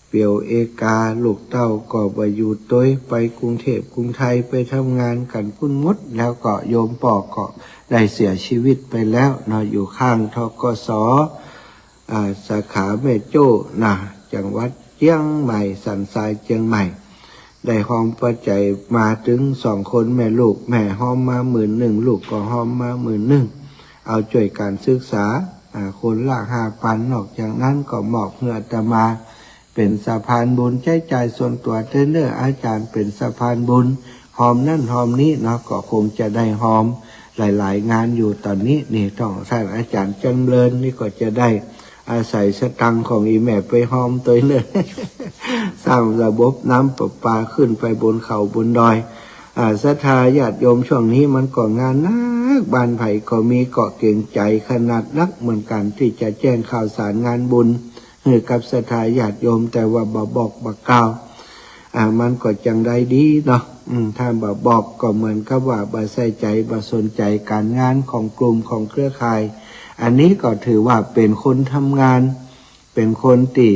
เปี่ยวเอกาลูกเต้าก็ไปอยู่ตัวไปกรุงเทพกรุงไทยไปทำงานกันพุ่นมดแล้วก็โยมปอกก็ได้เสียชีวิตไปแล้วเนาะอยู่ข้างทกส.สาขาแม่โจ้นะจังหวัดเชียงใหม่สันทรายเชียงใหม่ได้หอมปัจจัยมาถึง2 คนแม่ลูกแม่หอมมา11,000ลูกก็หอมมา11,000เอาช่วยการศึกษาคนละ5,000นอกจากนั้นก็มอบเพื่ออาตมาเป็นสะพานบุญใช้จ่ายส่วนตัวเทรนเนอร์อาจารย์เป็นสะพานบุญหอมนั่นหอมนี้เนาะก็คงจะได้หอมหลายๆงานอยู่ตอนนี้นี่ต้องท่านอาจารย์จำเริญนี่ก็จะได้อาศัยสตังค์ของอีแม่ไปหอมตัวเลยสร้างระบบน้ำประปาขึ้นไปบนเขาบนดอยศรัทธาญาติโยมช่วงนี้มันก็งานนักบ้านไผ่ก็มีเกาะเก่งใจขนาดนักเหมือนกันที่จะแจ้งข่าวสารงานบุญให้กับศรัทธาญาติโยมแต่ว่าบอกกล่าวมันก็จังได้ดีเนาะถ้าบอกก็เหมือนกับว่าบ่ใส่ใจบ่สนใจการงานของกลุ่มของเครือข่ายอันนี้ก็ถือว่าเป็นคนทำงานเ เป็นคนที่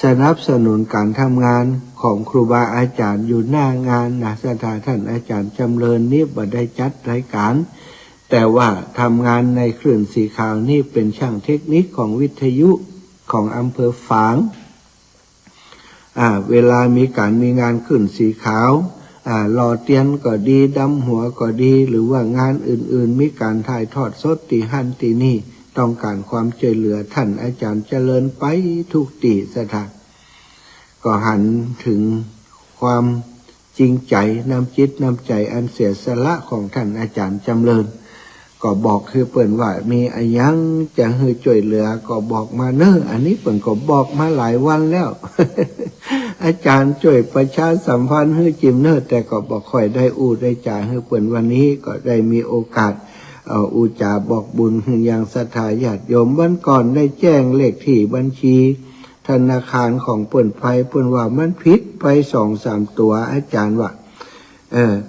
สนับสนุนการทำงานของครูบาอาจารย์อยู่หน้างานนะสถานท่านอาจารย์จำเริญนี่บ่ได้จัดรายการแต่ว่าทำงานในคลื่นสีขาวนี่เป็นช่างเทคนิคของวิทยุของอำเภอฝางเวลามีงานคลื่นสีขาวหล่อเตียนก็ดีดำหัวก็ดีหรือว่างานอื่นๆมีการถ่ายทอดสดตีหันตีนี่ต้องการความช่วยเหลือท่านอาจารย์เจริญไปทุกตีสถานก็หันถึงความจริงใจน้ำจิตน้ำใจอันเสียสละของท่านอาจารย์จำเริญก็บอกคือเปิ่นว่ามีอะไรยังจะให้ช่วยเหลือก็บอกมาเนอะอันนี้เปิ่นก็บอกมาหลายวันแล้ว อาจารย์ช่วยประชาสัมพันธ์ให้จิมเนอะแต่ก็บอกค่อยได้อู้ได้จ่าให้เปิ่นวันนี้ก็ได้มีโอกาสอุจาบอกบุญอย่างศรัทธาญาติโยมวันก่อนได้แจ้งเลขที่บัญชีธนาคารของเปิ่นไปเปิ่นว่ามันผิดไป2-3 ตัวอาจารย์ว่า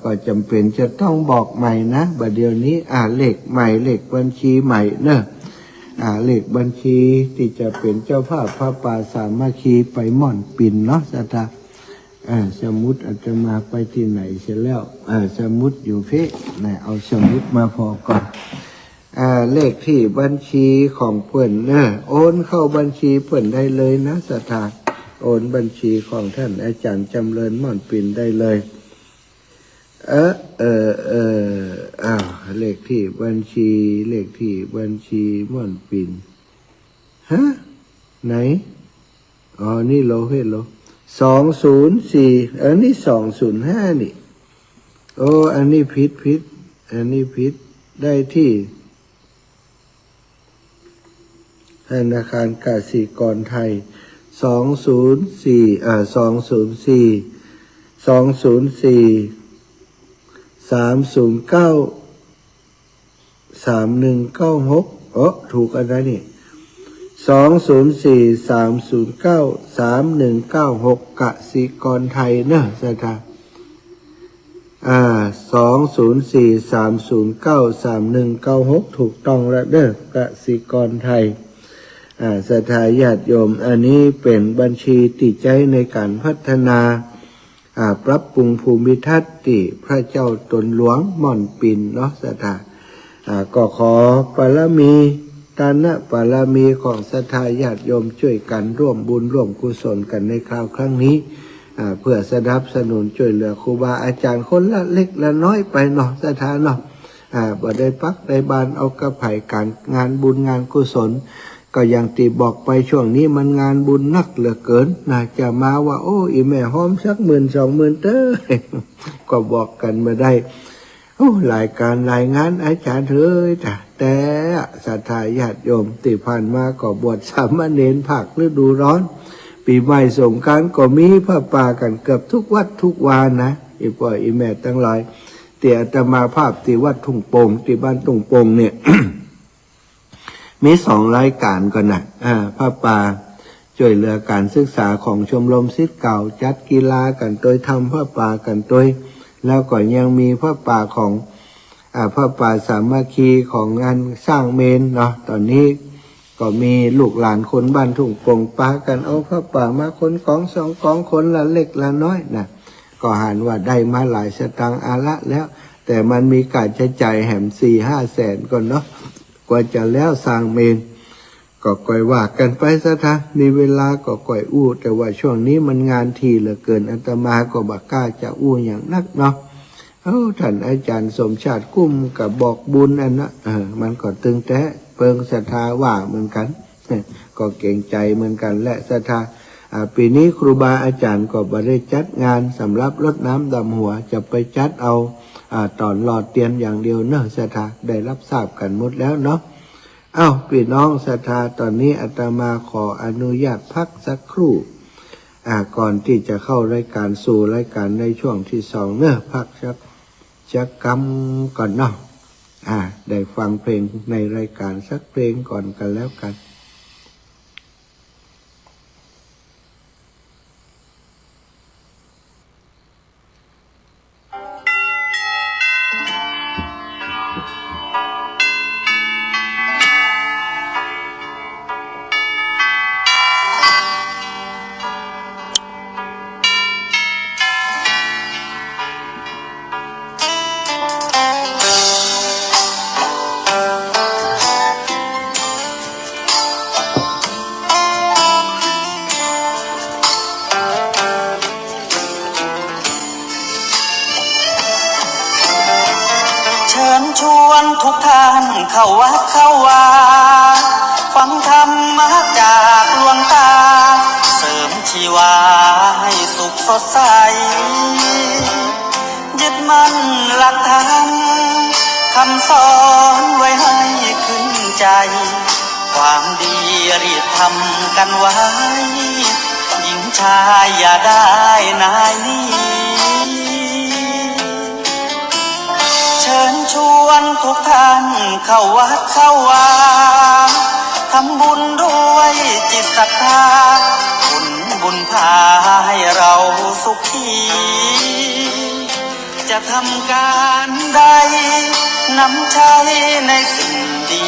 ก็จำเป็นจะต้องบอกใหม่นะบัดเดี๋ยวนี้เลขใหม่เลขบัญชีใหม่เนอะเลขบัญชีที่จะเป็นเจ้าภาพพระป่าสามัคคีไปม่อนปิ่นเนาะศรัทธาสมุดอาจจะมาไปที่ไหนเสียแล้วสมุดอยู่เพนะเอาสมุดมาพอก่อนเลขที่บัญชีของเพื่อนโอนเข้าบัญชีเพื่อนได้เลยนะศรัทธาโอนบัญชีของท่านอาจารย์จำเริญม่อนปิ่นได้เลยเลขที่บัญชีม่อนปิ่นไหนนี่โลเฮโล204อันนี้205นี่อันนี้ผิดอันนี้ผิดได้ที่ธนาคารกสิกรไทย204-309-3196ถูกอันนั้นนี่204-309-3196กสิกรไทยเนอะสถา204-309-3196ถูกต้องแล้วเด้อกสิกรไทยศรัทธาญาติโยมอันนี้เป็นบัญชีติใจในการพัฒนาปรับปรุงภูมิทัศน์ที่พระเจ้าตนหลวงม่อนปิ่นเนาะศรัทธาก็ขอบารมีทานบารมีของศรัทธาญาติโยมช่วยกันร่วมบุญร่วมกุศลกันในคราวครั้งนี้เพื่อสนับสนุนช่วยเหลือครูบาอาจารย์คนละเล็กละน้อยไปเนาะศรัทธาเนาะบ่ได้ปักได้บานเอากระไผ่การงานบุญงานกุศลก็อย่างที่บอกไปช่วงนี้มันงานบุญนักเหลือเกินจะมาว่าอีแม่หอมสัก10,000-20,000เต้ก็บอกกันมาได้หลายการหลายงานอาจารย์เฮ้ยแต่ศรัทธาญาติโยมที่ผ่านมาก็บวชสามเณรภาคฤดูร้อนปีใหม่สงกรานต์ก็มีพระป่ากันเกือบทุกวัดทุกวานนะพ่ออีแม่ทั้งหลายแต่อาตมาภาพที่วัดทุ่งโป่งที่บ้านทุ่งโป่งเนี่ย มี2 รายการก่อนนะพระป่าช่วยเหลือการศึกษาของชมรมศิษย์เก่าจัดกีฬากันโดยทำพระป่ากันโดยแล้วก็ยังมีพระป่าของพระป่าสามัคคีของงานสร้างเมนเนาะตอนนี้ก็มีลูกหลานคนบ้านทุ่งโป่งปากันเอาพระป่ามาคนของ2 กองคนละเล็กละน้อยนะก็หันว่าได้มาหลายสตางค์อาละแล้วแต่มันมีการใช้จ่ายแหม4-5 แสนก่อนเนาะกว่าจะแล้วสร้างเมนก็ก่อยว่ากันไปซะท่ามีเวลาก็ก่อยอู้แต่ว่าช่วงนี้มันงานทีเหลือเกินอาตมาก็บักกล้าจะอู้อย่างนักเนาะท่านอาจารย์สมชาติกุ้มกับบอกบุญอันนะมันก็ตึงแท้เปิงศรัทธาว่าเหมือนกันก็เก่งใจเหมือนกันและศรัทธาปีนี้ครูบาอาจารย์ก็บ่ได้จัดงานสำหรับรดน้ำดำหัวจะไปจัดเอาตอนหลอดเตียนอย่างเดียวเนอะศรัทธาได้รับทราบกันหมดแล้วเนาะพี่น้องศรัทธาตอนนี้อาตมาขออนุญาตพักสักครู่ก่อนที่จะเข้ารายการสู่รายการในช่วงที่2เนอะพักชักกรรมก่อนเนาะได้ฟังเพลงในรายการสักเพลงก่อนกันแล้วกัน ท่านเข้าวัดเข้าวาฟังธรรมะจากหลวงตาเสริมชีวาให้สุขสดใสยึดมั่นหลักธรรมคำสอนไว้ให้ขึ้นใจความดีรีบทำกันไว้หญิงชายอย่าได้นายนี้เชิญชวนทุกท่านเข้าวัดเข้าวาทำบุญด้วยจิตศรัทธาบุญพาให้เราสุขีจะทำการใดนำใช้ในสิ่งดี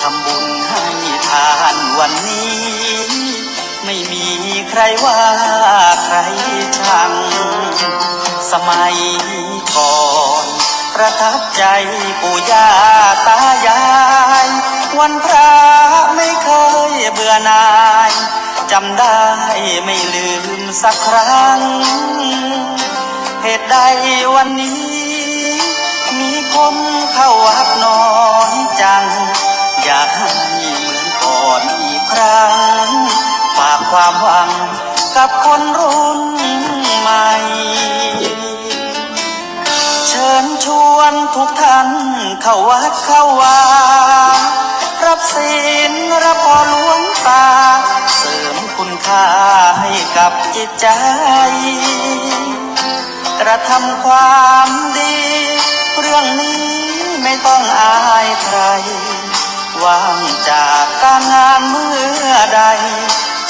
ทำบุญให้ทานวันนี้ไม่มีใครว่าใครชังสมัยก่อนประทับใจปู่ย่าตายายวันพระไม่เคยเบื่อหน่ายจำได้ไม่ลืมสักครั้งเหตุใดวันนี้มีคนเข้าวัดน้อยจังอยากให้เหมือนก่อนอีกครั้งฝากความหวังกับคนรุ่นใหม่เชิญชวนทุกท่านเข้าวัดเข้าวารับศีลรับพรหลวงตาเสริมคุณค่าให้กับจิตใจกระทำความดีเรื่องนี้ไม่ต้องอายใครว่างจากการงานเมื่อใด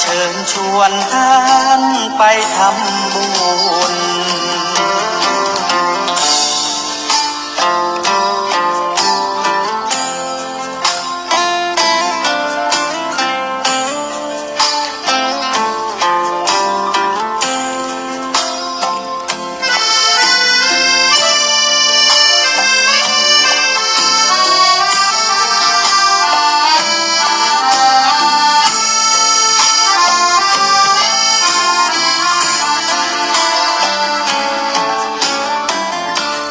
เชิญชวนท่านไปทำบุญ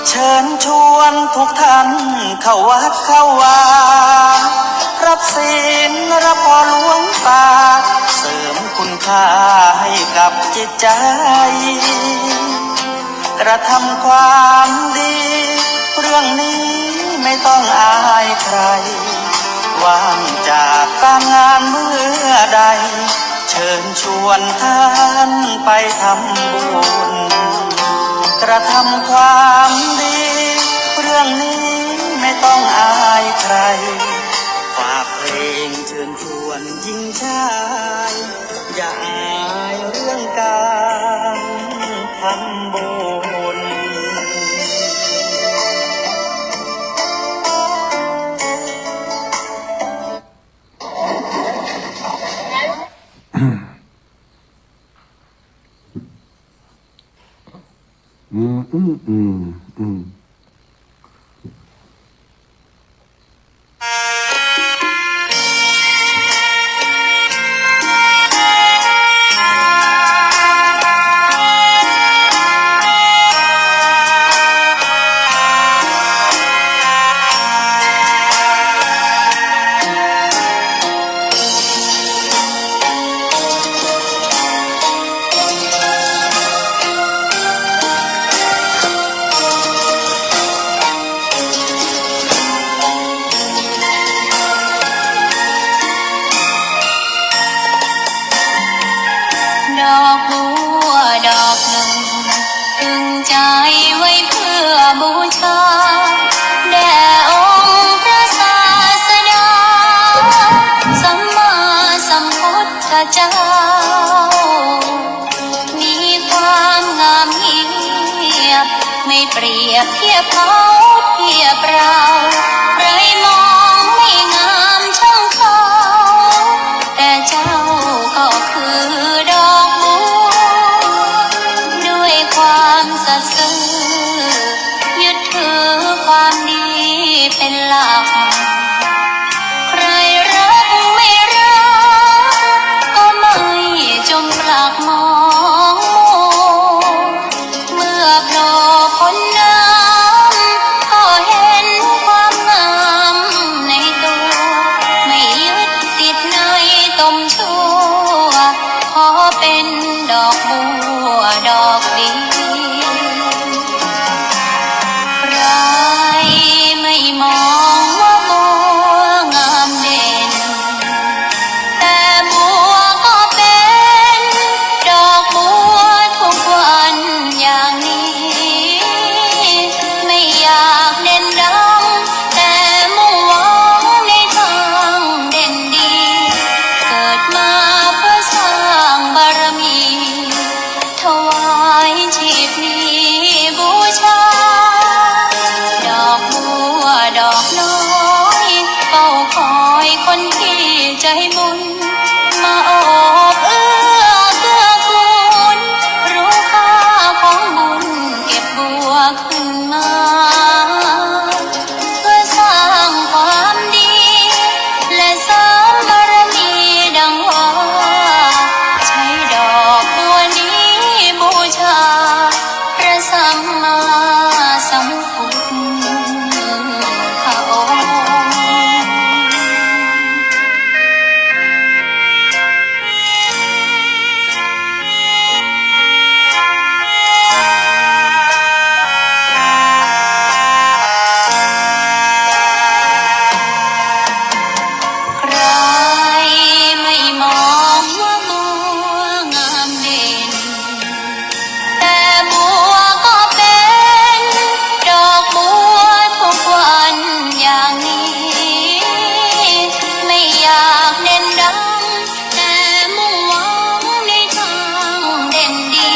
เชิญชวนทุกท่านเข้าวัดเข้าวารับศีลรับพรหลวงตาเสริมคุณค่าให้กับจิตใจกระทำความดีเรื่องนี้ไม่ต้องอายใครว่างจากการงานเมื่อใดเชิญชวนท่านไปทำบุญกระทำความดีเรื่องนี้ไม่ต้องอายใครฝากเพลงเชิญชวนหญิงชายอย่าอายเรื่องการทำบุญดอกบัวดอกหนึ่งตึงใจไว้เพื่อบูชาแด่องค์พระศาสดาสัมมาสัมพุทธเจ้ามีความงามเงียบไม่เปรียบเทียบเขาเทียบเราใครมองไม่งามช่างเขาแต่เจ้าก็คือดอกบัวด้วยความสัตย์ซื่อยึดถือความดีเป็นหลักใครรักไม่รักก็ไม่จงปลักมองเมื่อโผล่พ้นน้ำก็เห็น บุญมาโอบเอื้อเกื้อกูลรู้ค่าของบุญเก็บบัวขึ้นมาเพื่อสร้างความดีและเสริมบารมีดังว่าใช้ดอกบัวนี้บูชาพระสัมมาสัมพุทธองค์ ใครไม่มองว่าบัวงามเด่นแต่บัวก็เป็นดอกบัวทุกวันอย่างนี้ไม่อยากเด่นดังแต่มุ่งหวังในทางเด่นดี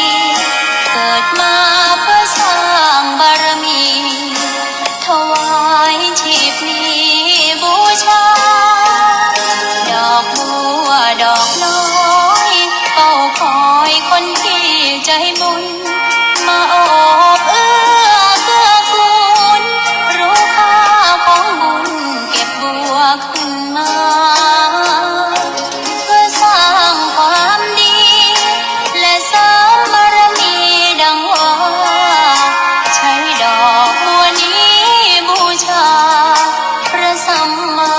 เกิดมาเพื่อสร้างบารมีถวายชีพนี้บูชา ดอกบัวดอกน้อยเฝ้าคอยคนที่ใจบุญมาโอบเอื้อเกื้อกูลรู้ค่าของบุญเก็บบัวขึ้นมาเพื่อสร้างความดีและเสริมบารมีดังว่าใช้ดอกบัวนี้บูชาพระสัมมา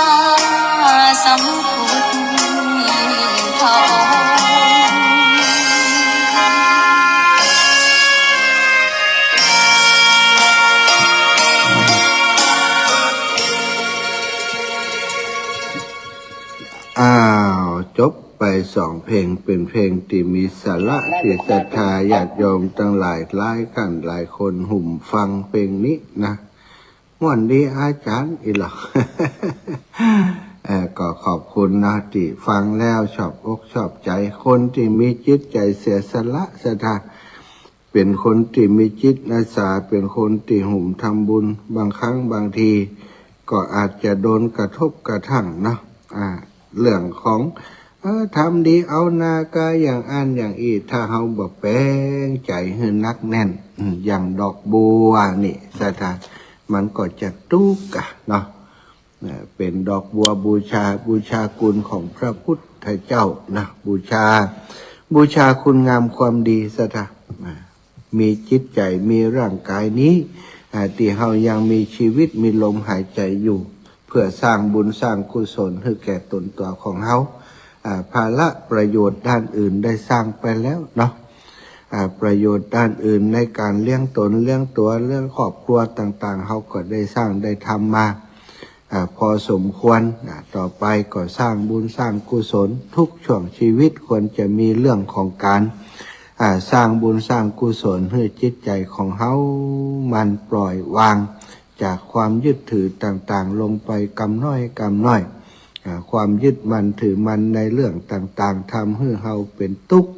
สัมพุทธองค์ อ้าวจบไป2 เพลงเป็นเพลงที่มีสาระที่ศรัทธาญาติโยมตั้งหลายขั้นหลายคนหุ่มฟังเพลงนี้นะม่วนดีอาจารย์อีหรอก ก็ขอบคุณนะที่ฟังแล้วชอบอกชอบใจคนที่มีจิตใจเสียสละศรัทธาเป็นคนที่มีจิตอาสาเป็นคนที่หุ่มทำบุญบางครั้งบางทีก็อาจจะโดนกระทบกระทั่งเนาะเรื่องของทำดีเอานากาอย่างอันอย่างอีถ้าเฮาบ่แป้งใจให้นักแน่นอย่างดอกบัวนี่ศรัทธามันก็จะตุกกะเนาะเป็นดอกบัวบูชาคุณของพระพุทธเจ้านะบูชาคุณงามความดีศรัทธามีจิตใจมีร่างกายนี้ที่เฮายังมีชีวิตมีลมหายใจอยู่เพื่อสร้างบุญสร้างกุศลให้แก่ตนตัวของเฮาภาระประโยชน์ด้านอื่นได้สร้างไปแล้วเนาะประโยชน์ด้านอื่นในการเลี้ยงตนเลี้ยงตัวเรื่องครอบครัวต่างๆเฮาก็ได้สร้างได้ทำมาพอสมควรต่อไปก็สร้างบุญสร้างกุศลทุกช่วงชีวิตควรจะมีเรื่องของการสร้างบุญสร้างกุศลให้จิตใจของเฮามันปล่อยวางจากความยึดถือต่างๆลงไปกำน้อยความยึดมั่นถือมั่นในเรื่องต่างๆทำให้เฮาเป็นทุกข์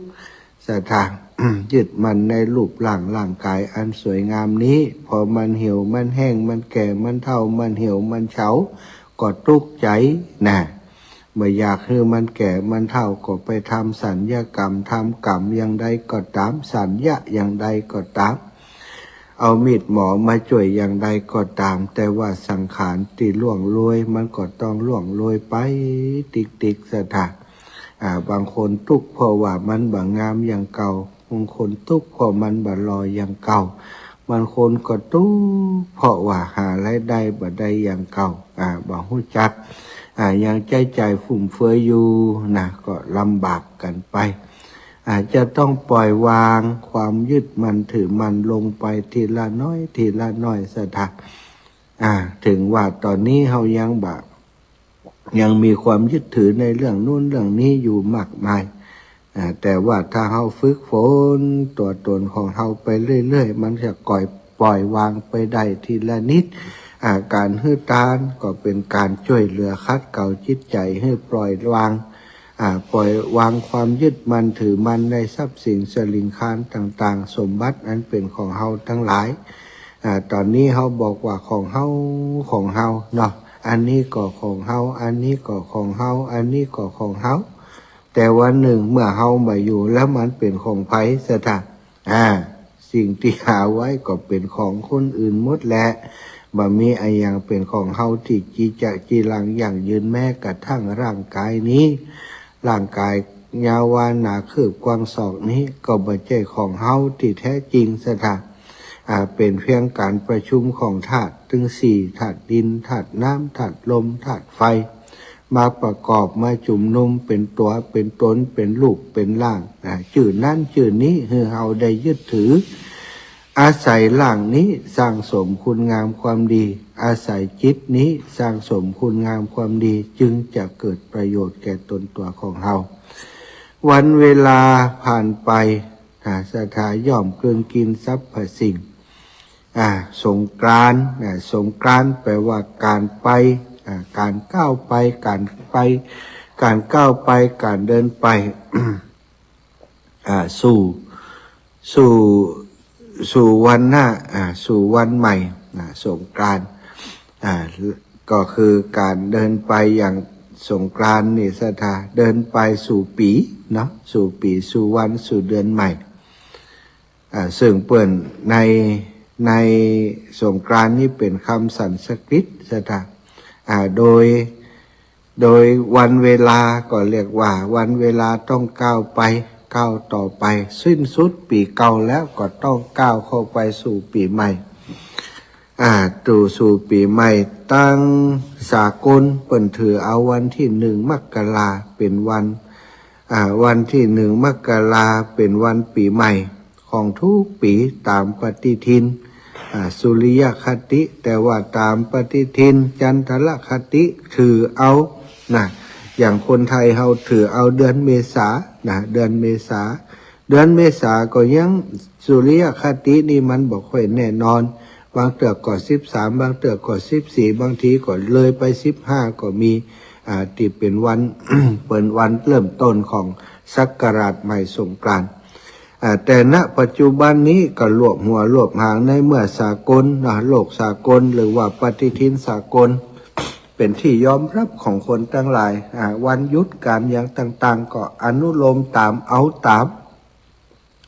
ศรัทธา ยึดมั่นในรูปร่างกายอันสวยงามนี้พอมันเหี่ยวมันแห้งมันแก่มันเฒ่ามันเหี่ยวมันเฉาก็ทุกข์ใจนะไม่อยากให้มันแก่มันเฒ่าก็ไปทำสัญญกรรมทำกรรมอย่างใดก็ตามสัญญาอย่างใดก็ตามเอามีดหมอมาช่วยอย่างใดก็ตามแต่ว่าสังขารที่ล่วงโรยมันก็ต้องล่วงโรยไปติ๊กศรัทธาบางคนทุกข์เพราะว่ามันบ่งามอย่างเก่าบางคนทุกข์เพราะมันบ่ลอยอย่างเก่าบางคนก็ทุกข์เพราะว่าหารายได้บ่ได้อย่างเก่าบ่ฮู้จักยังใจฟุ่มเฟือยอยู่นะก็ลำบากกันไปอาจจะต้องปล่อยวางความยึดมั่นถือมั่นลงไปทีละน้อยศรัทธาถึงว่าตอนนี้เฮายังมีความยึดถือในเรื่องนู้นเรื่องนี้อยู่มากมายแต่ว่าถ้าเฮาฝึกฝนตัวตนของเฮาไปเรื่อยๆมันจะปล่อยวางไปได้ทีละนิดการให้ทานก็เป็นการช่วยเหลือคัดเกลาจิตใจให้ปล่อยวางความยึดมั่นถือมั่นในทรัพย์สินสลิงคารต่างๆสมบัตินั้นเป็นของเฮาทั้งหลายตอนนี้เฮาบอกว่าของเฮาเนาะ อันนี้ก็ของเฮาอันนี้ก็ของเฮาอันนี้ก็ของเฮาแต่วันหนึ่งเมื่อเฮามาอยู่แล้วมันเป็นของไผซะท่าสิ่งที่หาไว้ก็เป็นของคนอื่นหมดแหละบ่มีอะไรอย่างเป็นของเฮาที่จีรังอย่างยืนแม้กระทั่งร่างกายนี้ร่างกายยาววานหนาคืบกว้างศอกนี้ก็บ่ใช่ของเฮาที่แท้จริงซะท่าเป็นเพียงการประชุมของธาตุถึง4ธาตุดินธาตุน้ำธาตุลมธาตุไฟมาประกอบมาจุ่มนุมเป็นตัวเป็นตนเป็นรูปเป็นร่างชื่อนั้นชื่อนี้คือเฮาได้ยึดถืออาศัยร่างนี้สร้างสมคุณงามความดีอาศัยจิตนี้สร้างสมคุณงามความดีจึงจะเกิดประโยชน์แก่ตนตัวของเฮาวันเวลาผ่านไปสถาย่อมเกินกินทรัพย์สิ่งสงกรานต์สงกรานต์แปลว่าการไปการก้าวไปการก้าวไปการเดินไปสู่วันหน้าสู่วันใหม่สงกรานต์ก็คือการเดินไปอย่างสงกรานต์นี่สถาเดินไปสู่ปีเนาะสู่ปีสู่วันสู่เดือนใหม่ซึ่งเปิ่นในสงกรานต์นี่เป็นคำสันสกฤตสถาโดยวันเวลาก็เรียกว่าวันเวลาต้องก้าวไปก้าวต่อไปสิ้นสุดปีเก่าแล้วก็ต้องก้าวเข้าไปสู่ปีใหม่สู่ปีใหม่ตั้งสากลเปิ่นถือเอาวันที่1 มกราเป็นวันที่1 มกราเป็นวันปีใหม่ของทุกปีตามปฏิทินสุริยคติแต่ว่าตามปฏิทินจันทรคติถือเอาอย่างคนไทยเราถือเอาเดือนเมษาเดือนเมษาก็ยังสุริยคตินี่มันบ่ค่อยแน่นอนบางเตือกก็13บางเตือกก็14บางทีก็เลยไป15ก็มีที่เป็นวัน เปิดวันเริ่มต้นของศักราชใหม่สงกรานต์แต่ณปัจจุบันนี้ก็รวบหัวรวบหางในเมื่อสากลโลกสากลหรือว่าปฏิทินสากลเป็นที่ยอมรับของคนทั้งหลายวันหยุดการอย่างต่างๆก็อนุโลมตาม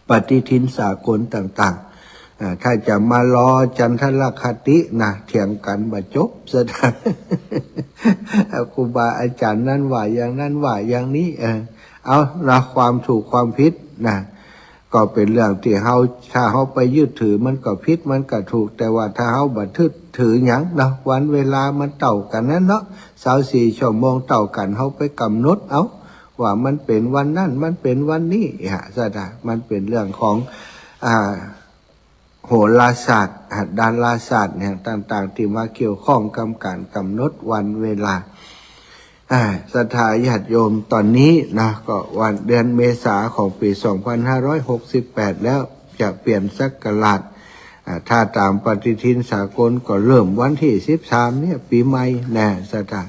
ปฏิทินสากลต่างๆถ้าจะมารอจันทรคติเถียงกันบ่จบซะครูบาอาจารย์นั่นว่าอย่างนั้นว่าอย่างนี้เอาละความถูกความผิดก็เป็นเรื่องที่ถ้าเฮาไปยึดถือมันก็ผิดมันก็ถูกแต่ว่าถ้าเฮาบ่ถือหยังวันเวลามันเต่ากันนั่นเนาะ24 ชั่วโมงเต่ากันเฮาไปกำหนดเอาว่ามันเป็นวันนั้นมันเป็นวันนี้ซะมันเป็นเรื่องของโหราศาสตร์ดาราศาสตร์อย่างต่างๆที่มาเกี่ยวข้องกับการกำหนดวันเวลาศรัทธาญาติโยมตอนนี้ก็วันเดือนเมษาของปี2568แล้วจะเปลี่ยนศักราชถ้าตามปฏิทินสากลก็เริ่มวันที่13เนี่ยปีใหม่ศรัทธา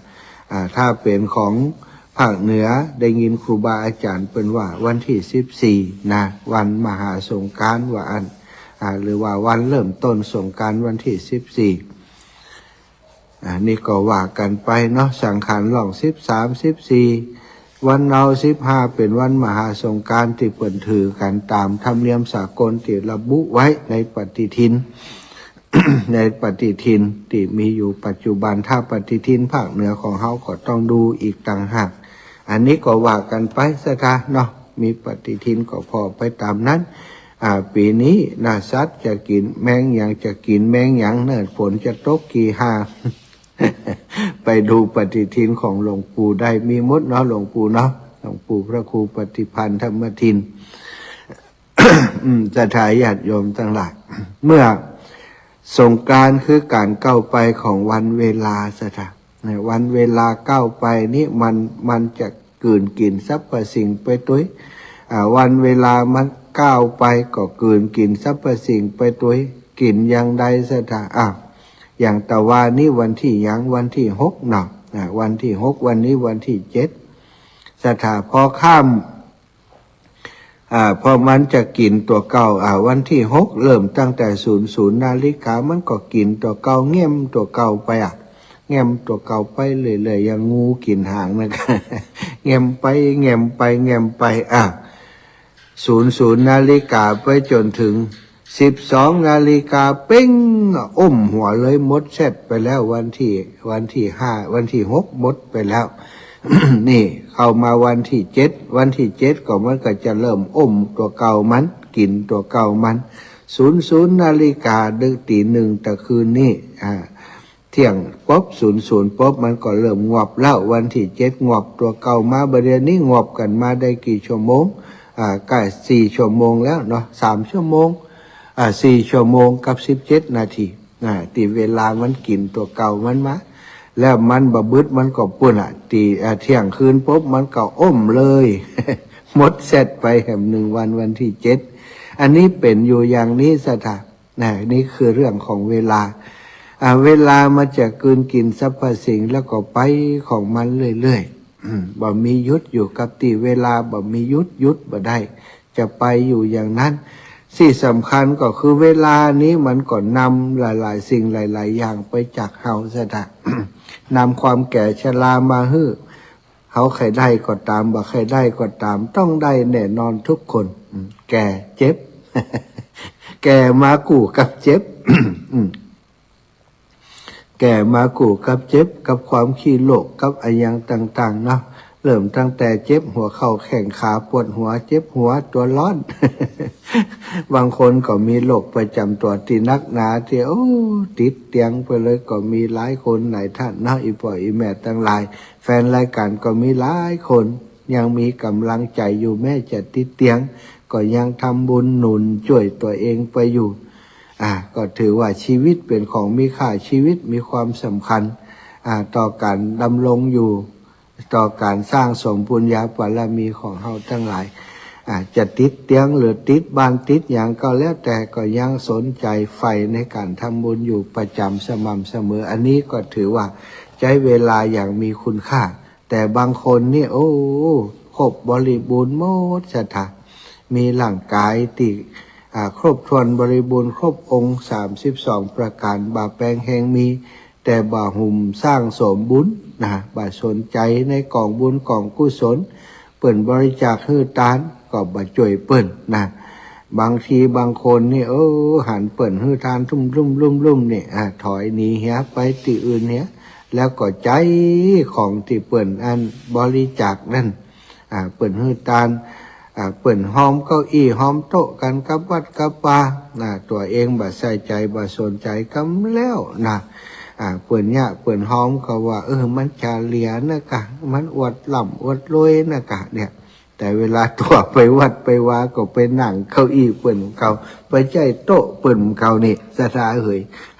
ถ้าเป็นของภาคเหนือได้ยินครูบาอาจารย์เป็นว่าวันที่14วันมหาสงกรานต์ว่าหรือว่าวันเริ่มต้นสงกรานต์วันที่14นี่ก็ว่ากันไปเนาะสังขารหล่อง13 14วันเรา15เป็นวันมหาสงกรานต์ที่เปิ่นถือกันตามธรรมเนียมสากลที่ระบุไว้ในปฏิทิน ในปฏิทินที่มีอยู่ปัจจุบันถ้าปฏิทินภาคเหนือของเฮาก็ต้องดูอีกต่างหากอันนี้ก็ว่ากันไปซะเนาะมีปฏิทินก็พอไปตามนั้นปีนี้สัตว์จะกินแมงหยังจะกินแมงหยังฝนจะตกกี่หา ไปดูปฏิทินของหลวงปู่ได้มีมดเนาะหลวงปู่เนาะหลวงปู่พระครูปฏิพันธ์ธรรมทิน จะถ่ายญาติโยมทั้งหลายเมื่อสงกรานต์คือการก้าวไปของวันเวลาสถาวันเวลาก้าวไปนี่มันจะกืนกินสรรพสิ่งไปตัววันเวลามันก้าวไปก็กืนกินสรรพสิ่งไปตัวกินอย่างใดสถาอย่างตะวันนี้วันที่ยังวันที่6วันที่6วันนี้วันที่7สถาพอข้ามพอมันจะกินตัวเก่าวันที่6เริ่มตั้งแต่00 นาฬิกามันก็กินตัวเก่าเงี่ยมตัวเก่าไป แง้มตัวเก่าไปเรื่อยๆอย่างงูกินหางนะครับ แง้มไปแง้มไปแง้มไป00 นาฬิกาไปจนถึง12 นาฬิกาเป้งหัวเลยมดเสร็จไปแล้ววันที่5วันที่6มดไปแล้ว นี่เข้ามาวันที่7ก็มันก็จะเริ่มตัวเก่ามันกินตัวเก่ามัน00 นาฬิกาดึกตีหนึ่งแต่คืนนี้เที่ยงป๊บ00ป๊บมันก็เริ่มงอบแล้ววันที่7งอบตัวเก่ามาประเดี๋ยวนี้งอบกันมาได้กี่ชั่วโมงใกล้4 ชั่วโมงแล้วเนาะ3 ชั่วโมง4 ชั่วโมงกับ17 นาทีตีเวลามันกินตัวเก่ามันมาแล้วมันบะบึดมันก็ปุ่นตีเที่ยงคืนปุ๊บมันก็เลย หมดเสร็จไปแห่ง1 วันที่7อันนี้เป็นอยู่อย่างนี้สถานนี่คือเรื่องของเวลาเวลามันจะกืนกินสรรพสิ่งแล้วก็ไปของมันเรื่อยๆบ่มียุดอยู่กับตีเวลาบ่มียุดบ่ได้จะไปอยู่อย่างนั้นที่สำคัญก็คือเวลานี้มันก็นำหลายๆสิ่งหลายๆอย่างไปจากเฮาซะนะ นำความแก่ชรามาฮื้อเขาใครได้ก็ตามบ่ใครได้ก็ตามต้องได้แน่นอนทุกคนแก่เจ็บ แก่มากู่กับเจ็บ แก่มากู่กับเจ็บกับความขี้โลกกับอะไรอย่างต่างๆเนาะเริ่มตั้งแต่เจ็บหัวเข่าแข้งขาปวดหัวเจ็บหัวตัวร้อน บางคนก็มีโรคประจำตัวที่นักหนาที่ติดเตียงไปเลยก็มีหลายคนหลายท่านนะอีพ่ออีแม่ทั้งหลายแฟนรายการก็มีหลายคนยังมีกำลังใจอยู่แม้จะติดเตียงก็ยังทำบุญหนุนช่วยตัวเองไปอยู่ก็ถือว่าชีวิตเป็นของมีค่าชีวิตมีความสำคัญต่อการดำรงอยู่ต่อการสร้างสมบุญญาบารมีของเฮาทั้งหลายจะติดเตียงหรือติดบ้านติดอย่างก็แล้วแต่ก็ยังสนใจใฝ่ในการทำบุญอยู่ประจำสม่ำเสมออันนี้ก็ถือว่าใช้เวลาอย่างมีคุณค่าแต่บางคนนี่ครบบริบูรณ์หมดสถามีร่างกายที่ครบถ้วนบริบูรณ์ครบองค์32ประการบาแปลงแห่งมีแต่บ่หุ่มสร้างสมบุญบ่สนใจในกองบุญกองกุศลเปิ่นบริจาคฮื้อตานก็บ่ช่วยเปิ่นบางทีบางคนนี่หันเปิ่นฮื้อทานลุ่มนี่ถอยหนีเหี้ยไปที่อื่นเนี้ยแล้วก็ใจของที่เปิ่นอันบริจาคนั่นเปิ่นฮื้อตานเปิ่นหอมเก้าอี้หอมโต๊ะกันกับวัดกับป่าตัวเองบ่ใส่ใจบ่สนใจกำแล้วเปิ่นเนี่ยเปิ่นหอมก็ว่ามันจะเหลียนะกะมันอวดหล่ำอวดรวยนะกะเนี่ยแต่เวลาตัวไปวัดไปวาก็ไปนั่งเก้าอี้เปิ่นเขาไปใจโต๊ะเปิ่นเขานี่สถา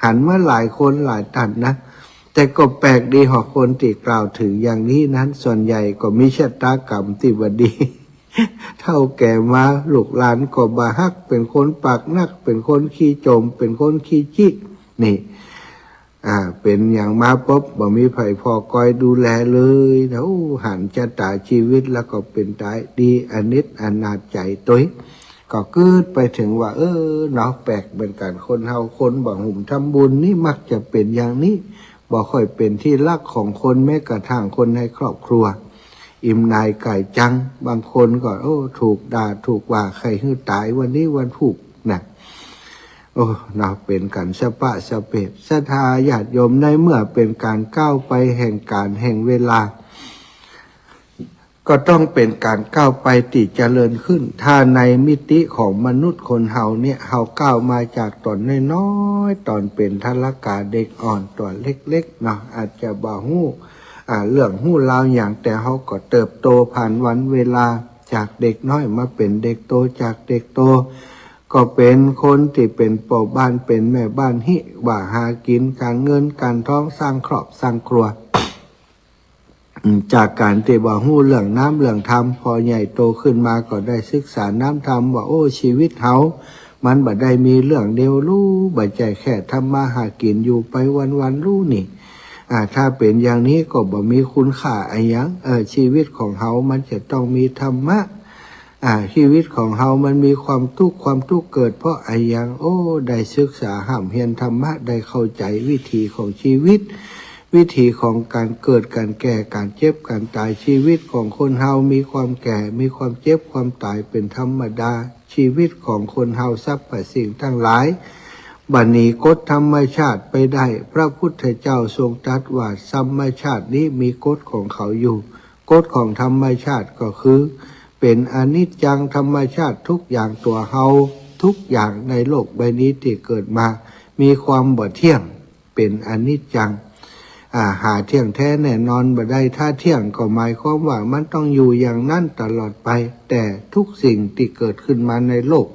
หันมาหลายคนหลายท่านนะแต่ก็แปลกดีหอคนที่กล่าวถึงอย่างนี้นั้นส่วนใหญ่ก็มีชะตากรรมที่บ่ดี เท่าแก่มาลูกหลานก็บ่ฮักเป็นคนปากนักเป็นคนขี้โจมเป็นคนขี้จิกนี่เป็นอย่างมาปุ๊บบ่มีไผพอคอยดูแลเลยแล้วหันชะตาชีวิตแล้วก็เป็นตายดีอนิจอนาจใจตัวก็เกิดไปถึงว่าเนาะแปลกเป็นการคนเฮาคนบ่หุ่มทำบุญนี่มักจะเป็นอย่างนี้บ่ค่อยเป็นที่รักของคนแม้กระทั่งคนในครอบครัวอิ่มนายไก่จังบางคนก็ถูกด่าถูกว่าใครฮื้อตายวันนี้วันผูกน่าเป็นกันสปะสเปดศรัทธาญาติโยมในเมื่อเป็นการก้าวไปแห่งการแห่งเวลาก็ต้องเป็นการก้าวไปที่เจริญขึ้นถ้าในมิติของมนุษย์คนเฮาเนี่ยเฮาก้าวมาจากตอนน้อยๆตอนเป็นทารกาเด็กอ่อนตัวเล็กๆเนาะอาจจะบ่ฮู้เรื่องฮู้ราวอย่างแต่เฮาก็เติบโตผ่านวันเวลาจากเด็กน้อยมาเป็นเด็กโตจากเด็กโตก็เป็นคนที่เป็นพ่อบ้านเป็นแม่บ้านว่าหากินการเงินการท้องสร้างครอบสร้างครัว จากการที่ว่าฮู้เรื่องน้ำเรื่องธรรมพอใหญ่โตขึ้นมาก็ได้ศึกษาน้ำธรรมว่าชีวิตเฮามันบ่ได้มีเรื่องเดียวรู้บ่ใจแค่ทำมาหากินอยู่ไปวันๆรู้นี่ถ้าเป็นอย่างนี้ก็บ่มีคุณค่าอะไรอย่างชีวิตของเฮามันจะต้องมีธรรมะชีวิตของเฮามันมีความทุกข์เกิดเพราะอะไรอย่างได้ศึกษาห้ามเฮียนธรรมะได้เข้าใจวิธีของชีวิต วิธีของการเกิดการแก่การเจ็บการตายชีวิตของคนเฮามีความแก่มีความเจ็บความตายเป็นธรรมดาชีวิตของคนเฮาสรรพสิ่งทั้งหลายบัดนี้กฎธรรมชาติไปได้พระพุทธเจ้าทรงตรัสว่าธรรมชาตินี้มีกฎของเขาอยู่กฎของธรรมชาติก็คือเป็นอนิจจังธรรมชาติทุกอย่างตัวเฮาทุกอย่างในโลกใบนี้ที่เกิดมามีความบ่เที่ยงเป็นอนิจจังหาเที่ยงแท้แน่นอนบ่ได้ถ้าเที่ยงก็หมายความว่ามันต้องอยู่อย่างนั้นตลอดไปแต่ทุกสิ่งที่เกิดขึ้นมาในโลก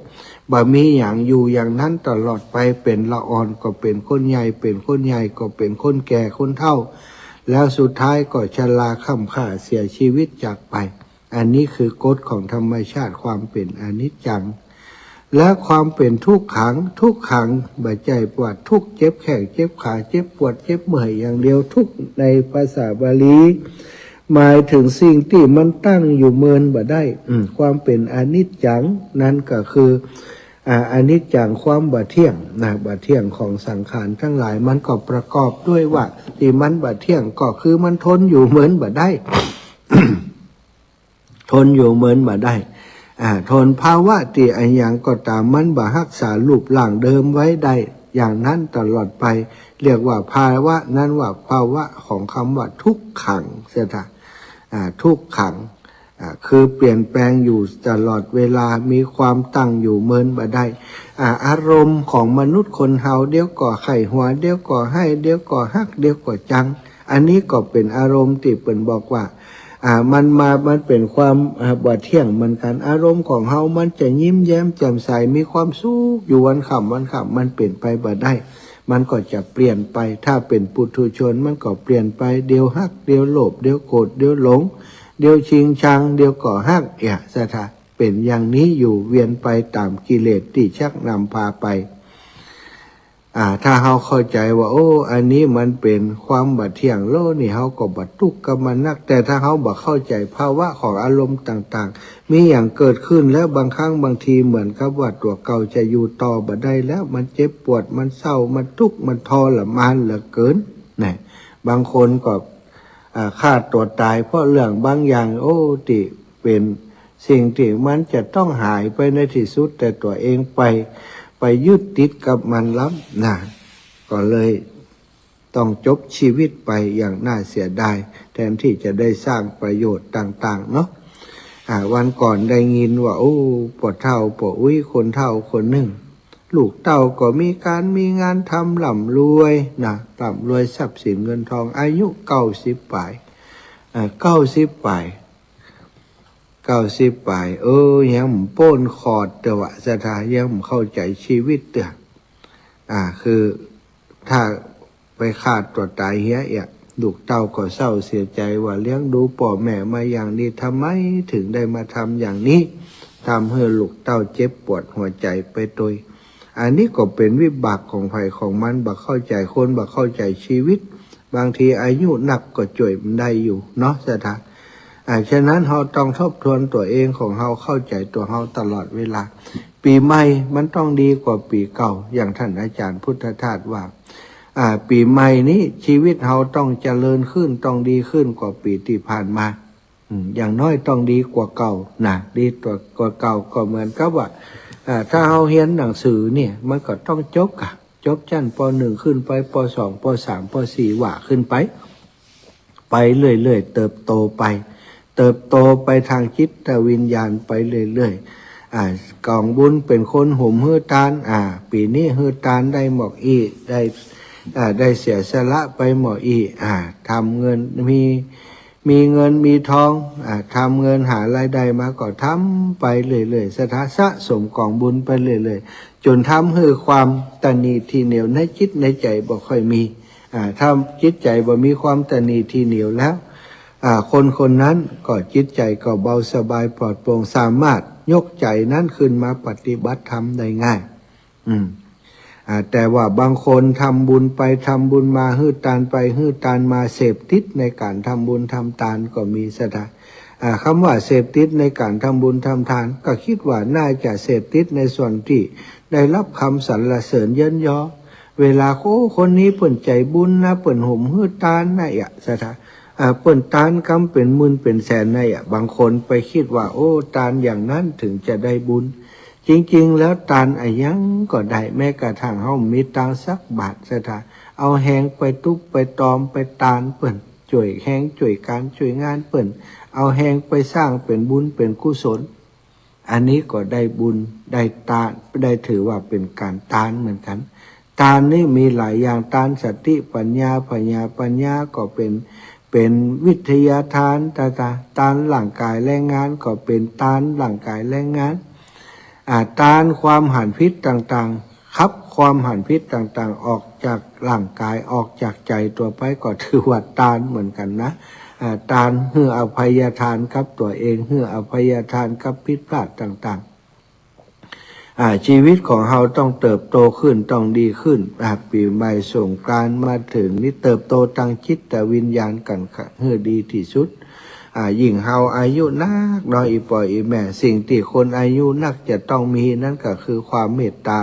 บ่มีอย่างอยู่อย่างนั้นตลอดไปเป็นละอ่อนก็เป็นคนใหญ่เป็นคนใหญ่ก็เป็นคนแก่คนเฒ่าแล้วสุดท้ายก็ชราค่ำค่าเสียชีวิตจากไปอันนี้คือกฎของธรรมชาติความเป็นอนิจจังและความเป็นทุกขังทุกขังบ่ใจปวดทุกเจ็บแข้งเจ็บขาเจ็บปวดเจ็บเมื่อยอย่างเดียวทุกในภาษาบาลีหมายถึงสิ่งที่มันตั้งอยู่เมินบ่ได้ความเป็นอนิจจังนั้นก็คืออนิจจังความบ่เที่ยงบ่เที่ยงของสังขารทั้งหลายมันก็ประกอบด้วยว่าที่มันบ่เที่ยงก็คือมันทนอยู่เหมือนบ่ได้ ทนอยู่เหมือนบ่ได้ทนภาวะที่อันอย่างก็ตามมันบ่รักษารูปร่างเดิมไว้ได้อย่างนั้นตลอดไปเรียกว่าภาวะนั้นว่าภาวะของคำว่าทุกขังเสียนะทุกขังคือเปลี่ยนแปลงอยู่ตลอดเวลามีความตั้งอยู่เมินบ่ได้อารมณ์ของมนุษย์คนเฮาเดี๋ยวก่อไข้หัวเดี๋ยวก่อให้เดี๋ยวก่อฮักเดี๋ยวก่อจังอันนี้ก็เป็นอารมณ์ที่เปิ้นบอกว่ามันเป็นความบ่เที่ยงเหมือนกันอารมณ์ของเฮามันจะยิ้มแย้มแจ่มใสมีความสุขอยู่วันค่ำมันเปลี่ยนไปบ่ได้มันก็จะเปลี่ยนไปถ้าเป็นปุถุชนมันก็เปลี่ยนไปเดี๋ยวฮักเดี๋ยวโลภเดี๋ยวโกรธเดี๋ยวหลงเดี๋ยวชิงชังเดี๋ยวก่อฮักสถาเป็นอย่างนี้อยู่เวียนไปตามกิเลสที่ชักนำพาไปถ้าเฮาเข้าใจว่าโอ้อันนี้มันเป็นความบ่เที่ยงโลนี่เฮาก็บ่ทุกข์กับมันนักแต่ถ้าเฮาบ่เข้าใจภาวะของอารมณ์ต่างๆมีอย่างเกิดขึ้นแล้วบางครั้งบางทีเหมือนกับว่าตัวเก่าจะอยู่ต่อบ่ได้แล้วมันเจ็บปวดมันเศร้ามันทุกข์มันทรมานเหลือเกินนี่บางคนก็ฆ่าตัวตายเพราะเรื่องบางอย่างโอ้ที่เป็นสิ่งที่มันจะต้องหายไปในที่สุดแต่ตัวเองไปยึดติดกับมันล้ำก็เลยต้องจบชีวิตไปอย่างน่าเสียดายแทนที่จะได้สร้างประโยชน์ต่างๆเนาะวันก่อนได้ยินว่าโอ้ปวดเท่าปวดอุ้ยคนเท่าคนหนึ่งลูกเต่าก็มีงานทำร่ำรวยร่ำรวยทรัพย์สินเงินทองอายุ90 ปลาย90 ปลายยังโป้นคอดแต่ว่าสถายังเข้าใจชีวิตเตือคือถ้าไปฆ่าตัวตายลูกเต้าก็เศร้าเสียใจว่าเลี้ยงดูพ่อแม่มาอย่างนี้ทำไมถึงได้มาทำอย่างนี้ทำให้ลูกเต้าเจ็บปวดหัวใจไปโดยอันนี้ก็เป็นวิบากของภัยของมันบักเข้าใจคนบักเข้าใจชีวิตบางทีอายุหนักก็จ่วยมันได้อยู่เนาะสถาฉะนั้นเราต้องทบทวนตัวเองของเราเข้าใจตัวเราตลอดเวลาปีใหม่มันต้องดีกว่าปีเก่าอย่างท่านอาจารย์พุทธทาสว่าปีใหม่นี้ชีวิตเราต้องเจริญขึ้นต้องดีขึ้นกว่าปีที่ผ่านมาอย่างน้อยต้องดีกว่าเก่าดีกว่าเก่าก็เหมือนกับว่าถ้าเราเรียนหนังสือเนี่ยมันก็ต้องจบชั้นป.1 ขึ้นไปป.2 ป.3 ป.4 ว่าขึ้นไปเรื่อยๆเติบโตไปทางจิตวิญญาณไปเรื่อยๆกองบุญเป็นคนห่มหื้อตานปีนี้หื้อตานได้หมอกได้เสียสละไปหมอกทำเงินมีเงินมีทองทำเงินหารายได้มาก็ทำไปเรื่อยๆสะสมกองบุญไปเรื่อยๆจนทำให้ความตณีทีเหนียวในจิตในใจบ่ค่อยมีถ้าจิตใจบ่มีความตณีทีเหนียวแล้วคนนั้นก็จิตใจก็เบาสบายปลอดโปร่งสามารถยกใจนั้นขึ้นมาปฏิบัติธรรมได้ง่ายแต่ว่าบางคนทำบุญไปทำบุญมาฮื้อตานไปฮื้อตานมาเสพติดในการทำบุญทำทานก็มีสถาคำว่าเสพติดในการทำบุญทำทานก็คิดว่าน่าจะเสพติดในส่วนที่ได้รับคำสรรเสริญเยินยอ เวลาคนนี้เปิ่นใจบุญนะเปิ่นห่มหื้อตานนะสถาเปิ่นตานกำเป็นหมื่นเป็นแสนนะบางคนไปคิดว่าโอ้ตานอย่างนั้นถึงจะได้บุญจริงๆแล้วตานยังก็ได้แม้กระทั่งเฮามีตังสักบาทสถาเอาแหงไปตุบไปตอมไปตานเปิ่นช่วยแหงช่วยการช่วยงานเปิ่นเอาแหงไปสร้างเป็นบุญเป็นกุศลอันนี้ก็ได้บุญได้ตานได้ถือว่าเป็นการตานเหมือนกันตานนี่มีหลายอย่างตานสติปัญญาปัญญาก็เป็นวิทยาทานตานหลังกายแรงงานก็เป็นตานหลังกายแรงงานตานความหันพิษต่างๆครับความหันพิษต่างๆออกจากร่างกายออกจากใจตัวไปก็ถือว่าตานเหมือนกันนะตานเพื่ออภัยทานครับตัวเองเพื่ออภัยทานครับผิดพลาดต่างๆชีวิตของเราต้องเติบโตขึ้นต้องดีขึ้นปีใหม่สงกรานต์มาถึงนี่เติบโตทางจิตแต่วิญญาณกันเพื่อดีที่สุดยิ่งเฮาอายุนักน้อยอีปอยอีแม่สิ่งที่คนอายุนักจะต้องมีนั่นก็คือความเมตตา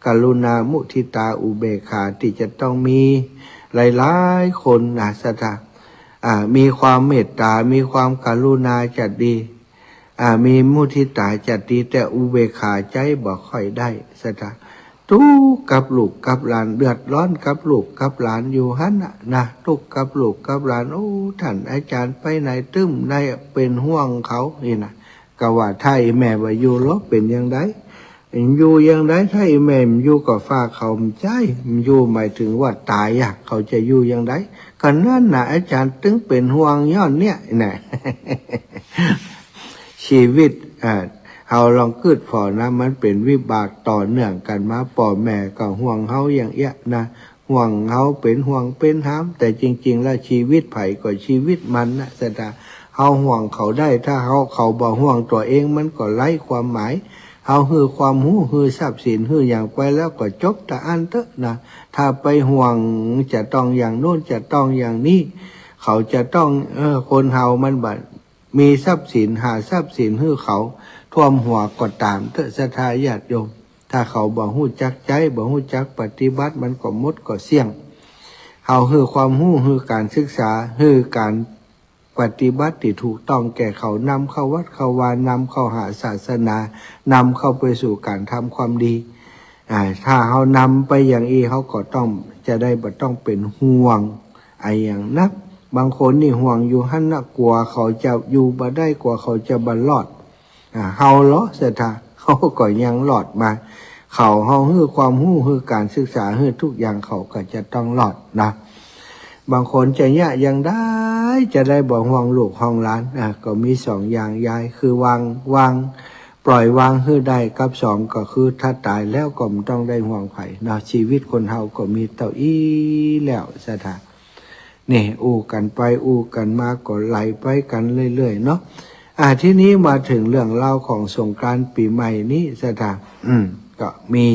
กรุณามุทิตาอุเบกขาที่จะต้องมีหลายๆคนสถามีความเมตตามีความกรุณาจัดดีมีมุทิตาจัดดีแต่อุเบกขาใจบ่ค่อยได้สถาทุกข์กับลูกกับหลานเดือดร้อนกับลูกกับหลานอยู่หันนะทุกข์กับลูกกับหลานโอ้ท่านอาจารย์ไปไหนตึ้มในเป็นห่วงเขานี่นะก็ว่าถ้าไอ้แม่ว่าอยู่ลบเป็นยังไงอยู่ยังไงถ้าไอ้แม่อยู่ก็ฝากเขาใจอยู่หมายถึงว่าตายเขาจะอยู่ยังไงก็นั่นนะอาจารย์ตึงเป็นห่วงย้อนเนี่ยนะชีวิตเราลองคิดพอนะมันเป็นวิบากต่อเนื่องกันมาพ่อแม่ก็ห่วงเฮาอย่างเอี้ยนะห่วงเฮาเป็นห่วงเป็นห้ามแต่จริงๆแล้วชีวิตไผก็ชีวิตมันนะแต่เฮาห่วงเขาได้ถ้าเขาบ่ห่วงตัวเองมันก็ไร้ความหมายเฮาฮือความหูฮือทรัพย์สินฮืออย่างไปแล้วก็จบแต่อันเถอะนะถ้าไปห่วงจะต้องอย่างโน้นจะต้องอย่างนี้เขาจะต้องคนเฮามันบัดมีทรัพย์สินหาทรัพย์สินฮือเขาท่วมหัวก็ตามเถอะศรัทธาญาติโยมถ้าเขาบ่ฮู้จักใจบ่ฮู้จักปฏิบัติมันก็หมดก็เสี่ยงเฮาฮือความฮู้ฮือการศึกษาฮือการปฏิบัติที่ถูกต้องแก่เขานำเข้าวัดเข้าวานำเข้าหาศาสนานำเข้าไปสู่การทำความดีถ้าเฮานำไปอย่างอีเขาก็ต้องจะได้บ่ต้องเป็นห่วงอย่างนักบางคนนี่ห่วงอยู่หั่นน่ะกลัวเขาจะอยู่บ่ได้กลัวเขาจะบ่รอดเฮาเหรอศรัทธาเขาก็ยังหลอดมาเขาเฮาฮื้อความฮู้ฮื้อการศึกษาฮื้อทุกอย่างเขาก็จะต้องหลอดนะบางคนจะยะยังได้จะได้บ่ห่วงลูกห่วงหลานก็มีสองอย่างยายคือวางปล่อยวางฮื้อได้กับสองก็คือถ้าตายแล้วก็ไม่ต้องได้ห่วงไผนะชีวิตคนเฮาก็มีเท่าอีแล้วศรัทธานี่อู้กันไปอู้กันมาก็ไหลไปกันเรื่อยๆเนาะที่นี้มาถึงเรื่องเล่าของสงกรานต์ปีใหม่นี้สถาก็มี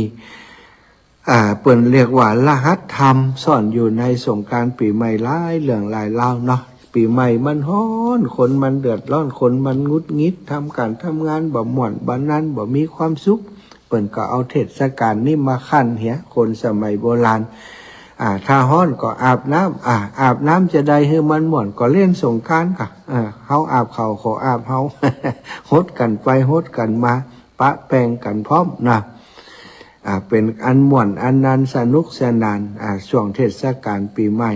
เปิ่นเรียกว่ารหัสธรรมซ่อนอยู่ในสงกรานต์ปีใหม่หลายเรื่องหลายเล่าเนาะปีใหม่มันฮ้อนคนมันเดือดร้อนคนมันงุดงิดทำการทำงานบ่ม่วนบ่นั้นบ่มีความสุขเปิ่นก็เอาเทศกาลนี้มาคั่นเหียคนสมัยโบราณถ้าฮ้อนก็อาบน้ำอาบน้ำจะได้ให้มันม่วนก็เล่นสงกรานต์ค่ะเฮาอาบเขาขออาบเฮา ฮดกันไปฮดกันมาปะแป้งกันพร้อมนะเป็นอันม่วนอันนั้นสนุกสนานช่วงเทศกาลปีใหม่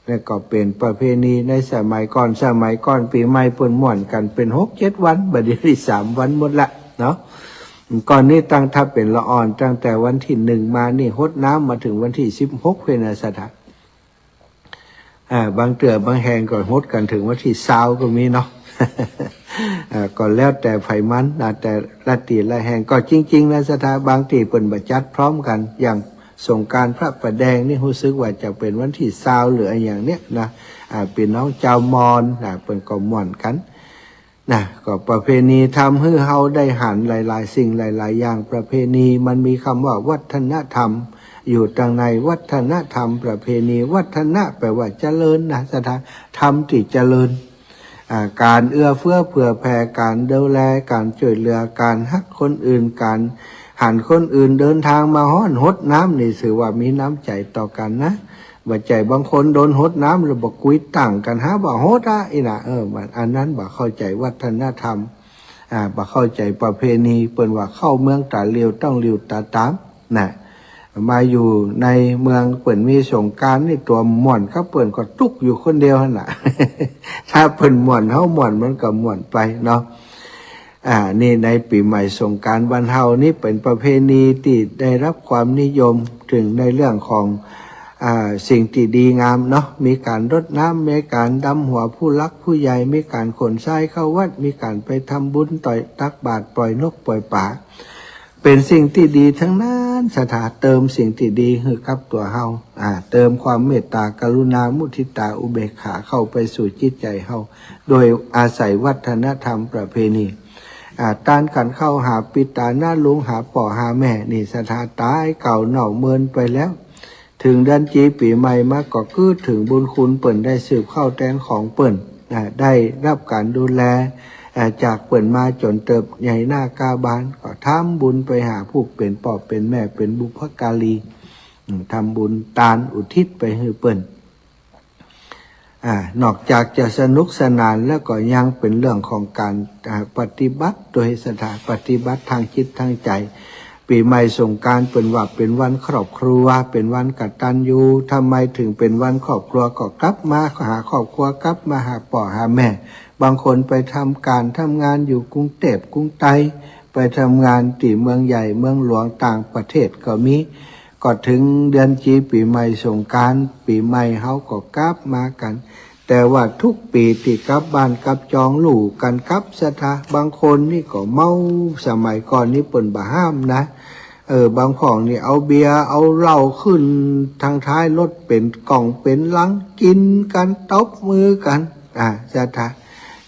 และก็เป็นประเพณีในสมัยก่อนปีใหม่เปิ้นม่วนกันเป็น 6-7 วันบัดนี้3 วันหมดละเนาะก่อนนี้ตั้งถ้าเป็นละอ่อนตั้งแต่วันที่1มานี่ฮดน้ำมาถึงวันที่16เพิ่นน่ะสถานบางเตือบางแห่งก็ฮดกันถึงวันที่20ก็มีเนาะ ก็แล้วแต่ไผมันแต่ละตีละแห่งก็จริงๆนะสถานบางที่เปิ้นบ่จัดพร้อมกันอย่างสงกรานต์พระประแดงนี่รู้สึกว่าจะเป็นวันที่20หรืออะไรอย่างเนี้ยนะเป็นน้องเจ้ามอญเปิ้นก็ม่วนกันก็ประเพณีทำให้เฮาได้หันหลายๆสิ่งหลายๆอย่างประเพณีมันมีคำว่าวัฒนธรรมอยู่ตรงในวัฒนธรรมประเพณีวัฒนะแปลว่าเจริญนะสถานธรรมที่เจริญการเอื้อเฟื้อเผื่อแผ่การดูแลการช่วยเหลือการฮักคนอื่นการ หันคนอื่นเดินทางมาห้อนหดน้ำนี่ถือว่ามีน้ำใจต่อกันนะว่าใจบางคนโดนหดน้ำหรือบอกกุยตั้งกันหาบ่หดอีน่ะอันนั้นบ่เข้าใจวัฒนธรรมบ่เข้าใจประเพณีเปิ้นว่าเข้าเมืองตาเลียวต้องเลียวตาตามน่ะมาอยู่ในเมืองเปิ้นมีสงกรานต์นี่ตัวม่วนครับเปิ้นก็ตุกอยู่คนเดียวหั่นน่ะ ถ้าเปิ้นม่วนเฮาม่วนมันก็ม่วนไปเนาะนี่ในปีใหม่สงกรานต์บ้านเฮานี่เป็นประเพณีที่ได้รับความนิยมถึงในเรื่องของสิ่งที่ดีงามเนาะมีการรดน้ำมีการดำหัวผู้รักผู้ใหญ่มีการขนทรายเข้าวัดมีการไปทำบุญต่อยตักบาตรปล่อยนกปล่อยปลาเป็นสิ่งที่ดีทั้งนั้นสถาเติมสิ่งที่ดีให้กับตัวเฮาเติมความเมตตากรุณามุทิตาอุเบกขาเข้าไปสู่จิตใจเฮาโดยอาศัยวัฒนธรรมประเพณีต้านกันเข้าหาปิตาหน้าลุงหาป่อหาแม่นี่สถาตายเก่าเน่าเมินไปแล้วถึงเดือนจีปีใหม่มาก็คือถึงบุญคุณเปิ่นได้สืบเข้าแทนของเปิ่นได้รับการดูแลจากเปิ่นมาจนเติบใหญ่หน้ากาบานก็ทำบุญไปหาผู้เป็นพ่อเป็นแม่เป็นบุพการีทำบุญตานอุทิศไปให้เปิ่นนอกจากจะสนุกสนานแล้วก็ยังเป็นเรื่องของการปฏิบัติโดยสถานปฏิบัติทางจิตทางใจปีใหม่สงกรานต์เป็นว่าเป็นวันครอบครัวเป็นวันกตัญญูทำไมถึงเป็นวันครอบครัวก็กลับมาหาครอบครัวกลับมาหาพ่อหาแม่บางคนไปทำงานอยู่กรุงเทพกรุงไทยไปทำงานที่เมืองใหญ่เมืองหลวงต่างประเทศก็มีก็ถึงเดือนจีปีใหม่สงกรานต์ปีใหม่เฮาก็กลับมากันแต่ว่าทุกปีที่กลับบ้านกลับจองหลู่กันกลับสถาบางคนนี่ก็เมาสมัยก่อนนี่เปิ้นบ่ห้ามนะบางของนี่เอาเบียร์เอาเหล้าขึ้นทางท้ายรถเป็นกล่องเป็นลังกินกันตบมือกันสถา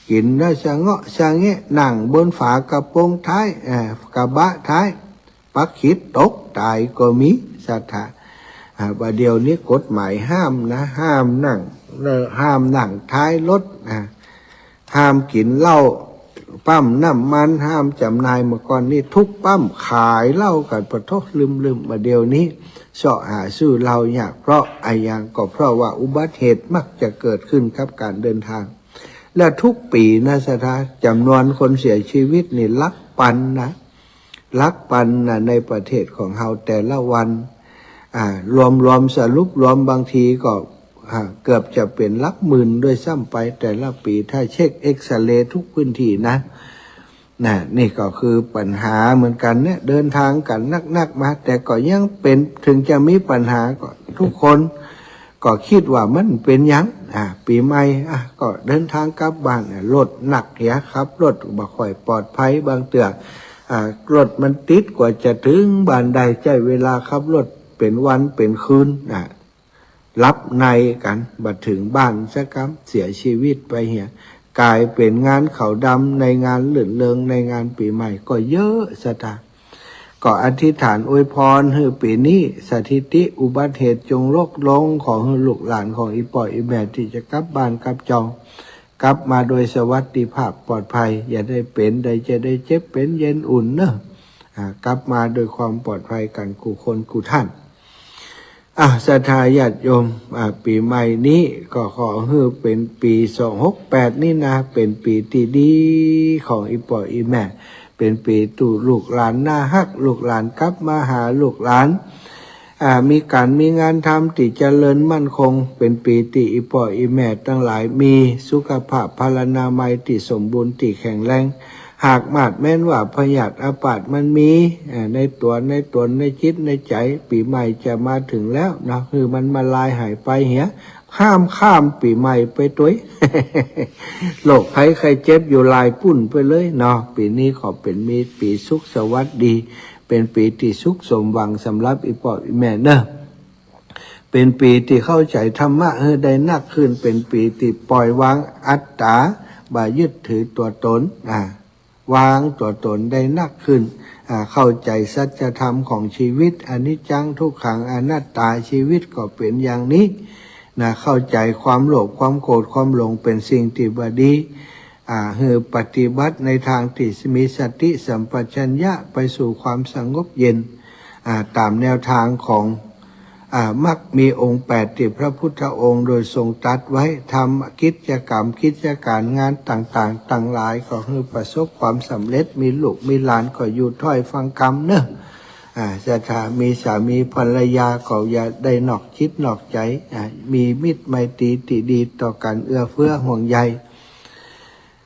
กินแล้วชะเงาะชะแงะนั่งบนฝากระโปรงท้ายกระบะท้ายปักขิดตกตายก็มีสถาว่าเดี๋ยวนี้กฎหมายห้ามนะห้ามนั่งท้ายรถห้ามกินเหล้าปั๊มน้ำมันห้ามจำหน่ายเมื่อก่อนนี่ทุกปั๊มขายเหล้ากันปะทลืมมาเดี๋ยวนี้เสาะหาซื้อเหล้ายากเพราะอย่างก็เพราะว่าอุบัติเหตุมักจะเกิดขึ้นกับการเดินทางและทุกปีนะสถาจำนวนคนเสียชีวิตนี่ลักปันนะในประเทศของเราแต่ละวันรวมสรุปรวมบางทีก็เกือบจะเป็นหลักหมื่นด้วยซ้ำไปแต่ละปีถ้าเช็คเอ็กซเรย์ทุกพื้นที่นะนี่ก็คือปัญหาเหมือนกันเนี่ยเดินทางกันนักมาแต่ก็ยังเป็นถึงจะมีปัญหาก็ทุกคนก็คิดว่ามันเป็นยังปีใหม่ก็เดินทางกลับบ้านรถหนักเหี้ยครับรถบ่ค่อยปลอดภัยบางเตือรถมันติดกว่าจะถึงบ้านใดใช้เวลาขับรถเป็นวันเป็นคืนรับในกันบัดถึงบ้านสักครั้งเสียชีวิตไปเหียกลายเป็นงานเขาดำในงานหลื่นเริงในงานปีใหม่ก็เยอะสถาก็อธิษฐานอวยพรให้ปีนี้สถิติอุบัติเหตุจงลดลงของลูกหลานของอีป่อยอีแม่ที่จะกลับบ้านกลับจองกลับมาโดยสวัสดิภาพปลอดภัยอย่าได้เป็นใดจะได้เจ็บเป็นเย็นอุ่นเนอะกลับมาโดยความปลอดภัยกันกูคนกูท่านศรัทธาญาติโยมปีใหม่นี้ก็ขอให้เป็นปี268นี่นะเป็นปีที่ดีของอีป่ออีแม่เป็นปีตู่ลูกหลานหน้าฮักลูกหลานกลับมาหาลูกหลานมีการมีงานทำที่เจริญมั่นคงเป็นปีที่อีป่ออีแม่ทั้งหลายมีสุขภาพพลานามัยที่สมบูรณ์ที่แข็งแรงหากมาดแม้นว่าพยาธิอาพาธมันมีในตัวในจิตในใจปีใหม่จะมาถึงแล้วนะคือมันมาลายหายไปเหี้ยห้ามข้ามปีใหม่ไปตัว โรคภัยไข้เจ็บอยู่ลายปุ่นไปเลยเนาะปีนี้ขอเป็นมีปีสุขสวัสดีเป็นปีที่สุขสมหวังสำหรับอีพ่ออีแม่เนอะเป็นปีที่เข้าใจธรรมะได้นักขึ้นเป็นปีที่ปล่อยวางอัตตาบ่ยึดถือตัวตนวางตัวตนได้นักขึ้นเข้าใจสัจธรรมของชีวิตอนิจจังทุกขังอนัตตาชีวิตก็เป็นอย่างนี้เข้าใจความโลภความโกรธความหลงเป็นสิ่งที่บ่ดี ให้ปฏิบัติในทางที่มีสติสัมปชัญญะไปสู่ความสงบเย็นตามแนวทางของมักมีองค์8ที่พระพุทธองค์โดยทรงตรัสไว้ทำกิจกรรมกิจการงานต่างๆต่างหลายก็ให้ประสบความสำเร็จมีลูกมีหลานก็อยู่ถ้อยฟังคำเนอะจะถ้ามีสามีภรรยาก็อย่าได้นอกคิดนอกใจมีมิตรไมตรีที่ดีต่อกันเอื้อเฟื้อห่วงใย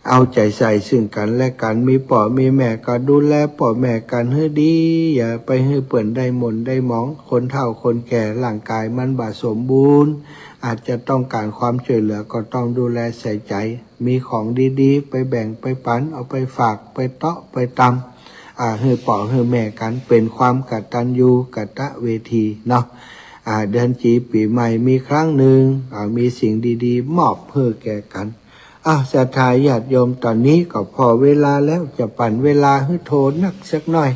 เอาใจใส่ซึ่งกันและกันมีพ่อมีแม่ก็ดูแลพ่อแม่กันให้ดีอย่าไปให้เปื่อนได้หม่นได้หมองคนเฒ่าคนแก่ร่างกายมันบ่สมบูรณ์อาจจะต้องการความช่วยเหลือก็ต้องดูแลใส่ใจมีของดีๆไปแบ่งไปปันเอาไปฝากไปเตาะไปตำให้พ่อให้แม่กันเป็นความกตัญญูกตเวทีเนาะเดือนจีปีใหม่มีครั้งหนึ่งมีสิ่งดีๆมอบเพื่อแก่กันศรัทธาญาติโยมตอนนี้ก็พอเวลาแล้วจะปั่นเวลาให้โทนนักสักหน่อย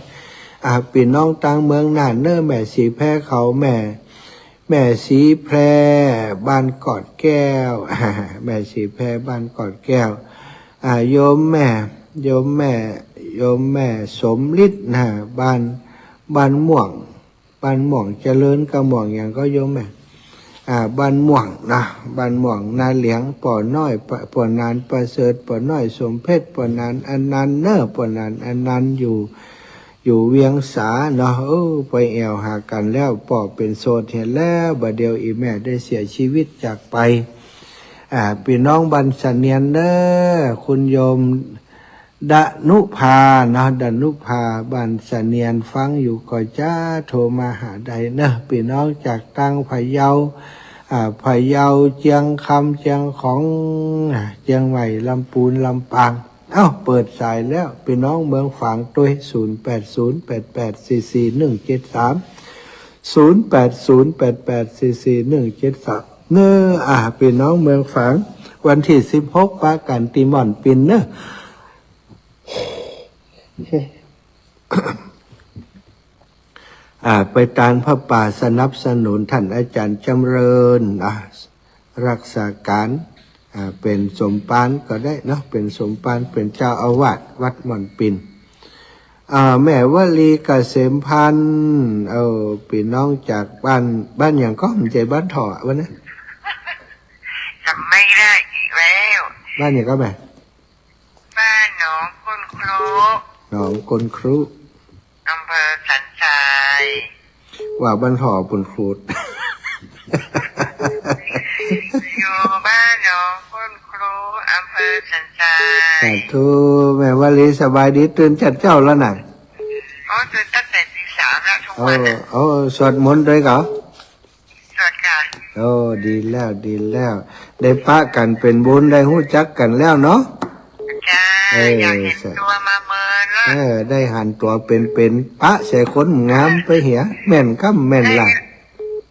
พี่น้องต่างเมืองน่านเน้อแม่สีแพรเขาแม่สีแพรบ้านกอดแก้วแม่สีแพรบ้านกอดแก้วโยมแม่สมฤทธิ์นะบ้านม่วงเจริญกระม่วงอย่างก็โยมแม่บ้านม่วงนะบ้านม่วงนาเหลียงป่อน้อยป่อนานประเสริฐป่อน้อยสมเพชรป่อนานอันนันเนอป่อนานอันนันอยู่เวียงสาเนาะไปแอวหากันแล้วป่อเป็นโสดเห็นแล้วบัดเดียวอีแม่ได้เสียชีวิตจากไปพี่น้องบันสเนียนเนอคุณโยมดนุภานะดนุภาบันสเนียนฟังอยู่ก็จ้าโทรมาหาใดเนอะพี่น้องจากตั้งพะเยาเจียงคำเจียงของเจียงใหม่ลำปูนลำปางเปิดสายแล้วพี่น้องเมืองฝางตัว0808844173 เนอะพี่น้องเมืองฝางวันที่16ปากันติมอนปินเนอะไปตามพระป่าสนับสนุนท่านอาจารย์จำเริญรักษาการเป็นสมปานก็ได้เนาะเป็นสมปานเป็นเจ้าอาวาสวัดม่อนปินแม่วลีเกษมพันธ์พี่น้องจากบ้านอย่างก็ไม่ใช่บ้านถอวะนะจำไม่ได้อีกแล้วบ้านอย่างก็แบบบ้านหนองก้นครูอำเภอสันทรายว่าบ้านถอปุ่นครูดอยู่บ้านหนองก้นครูอำเภอสันทรายทูแม่วลีสบายดีตื่นจัดเจ้าแล้วน่ะตื่นตั้งแต่ตี 3แล้วทุกวันสวดมนต์ด้วยเหรอสวดค่ะดีแล้วได้ปะกันเป็นบุญได้หู้จักกันแล้วเนาะอยากเห็นตัวมาเมินแล้วได้หันตัวเป็นปะใส่คนงามไปเหียแม่นค่ำแม่นล่ะ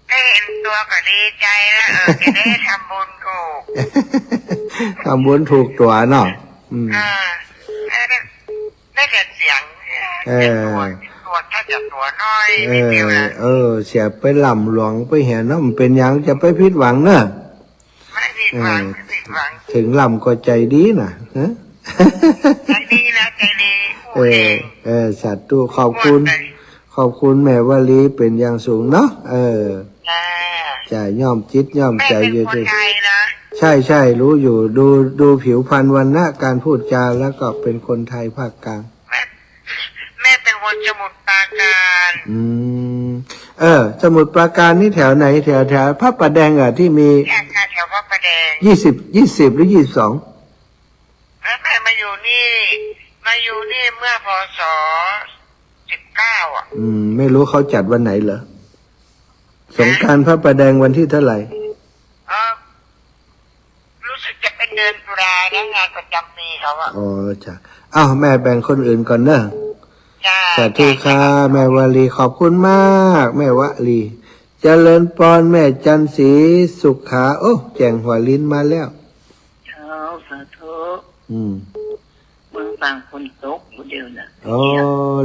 ได้เห็นตัวก็ดีใจแล้วจะได้ทำบุญถูกทำบุญถูกตัวเนาะได้แต่เสียงตัวถ้าจะตัวน้อยนิดเดียวนะเสียไปลำหลวงไปเหียเนาะมันเป็นยังจะไปผิดหวังเนอะไม่ผิดหวังถึงลำก็ใจดีนะใจดีนะใจดีสัตว์ตู้ขอบคุณแม่วลีเป็นอย่างสูงเนาะจะย่อมจิตย่อมใจเยอะเลยใช่รู้อยู่ดูผิวพรรณวรรณะการพูดจาแล้วก็เป็นคนไทยภาคกลางแม่เป็นคนสมุทรปราการสมุทรปราการนี่แถวไหนแถวพระประแดงที่มีแถวพระประแดง20หรือ22แม่มาอยู่นี่เมื่อพศ19ไม่รู้เขาจัดวันไหนเหรอสงกรานต์พระประแดงวันที่เท่าไหร่รู้สึกจะเป็นเดือนตุลานะงานประจำปีเขาจ้ะแม่แบ่งคนอื่นก่อนเนอะสาธุค่ะแม่วลีขอบคุณมากแม่วลีเจริญปอนแม่จันศรีสุขาแจงหัวลิ้นมาแล้วสาธุเมืองบางคนตกเดียวนะ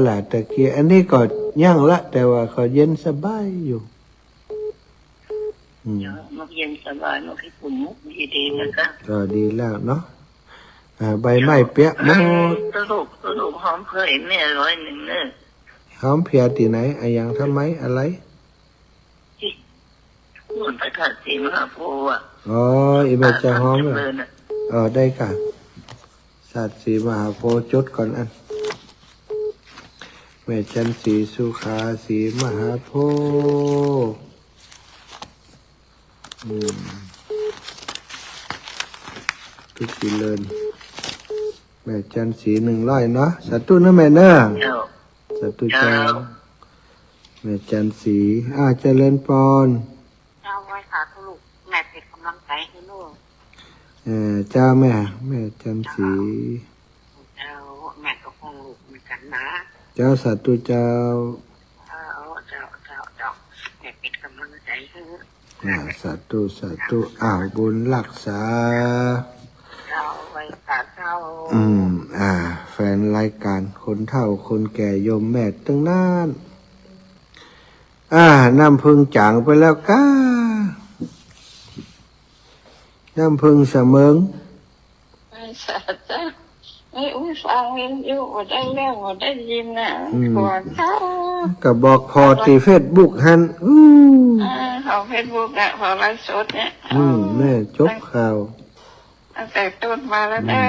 ล่ะตะเกียอันนี้ก็ย่างละแต่ว่าเขาเย็นสบายอยู่มันเย็นสบายมันให้ปุ่นมุกดีๆนะคะดีแล้วเนาะ ใบไม้เปียกหมด สรุปหอมเพื่อแม่100เนี่ย หอมเพียที่ไหนอะอย่างทำไมอะไร มันไปทานสีมหาโพธิ์อ่ะ อ๋ออีเมจะหอม เล อ่ะ ยน่ะ ได้ค่ะสัตว์สีมหาโพธิ์จดก่อนอันแม่จันสีสุขาสีมหาโพธิ์ทุกทีเลินแม่จันสี100เนาะสาธุนะแม่เนอะ เจ้า สาธุเจ้าแม่จันสีเจริญพร เจ้าไว้สาธุลูกแม่เป็นกำลังใจให้ลูก เจ้าแม่จันสี เจ้าแม่ก็คงลูกเหมือนกันนะ เจ้าสาธุเจ้า เจ้าแม่เป็นกำลังใจให้ สาธุบุญรักษา เจ้าไว้สาเจ้า แฟนรายการคนเฒ่าคนแก่โยมแม่ตั้งนานน้ำพึ่งจางไปแล้วก้าน้ำพึ่งเสมิง ไว้สาเจ้าไอ้อุ้ยฟังอยู่ว่าได้เรื่องว่าได้ยินนะก่อนเจ้า ก็บอกพอที่เฟซบุ๊กหันเขาเฟซบุ๊กเนี่ยเขาไลฟ์สดเนี่ย แม่จบข่าว ตั้งแต่ต้นมาแล้วเด้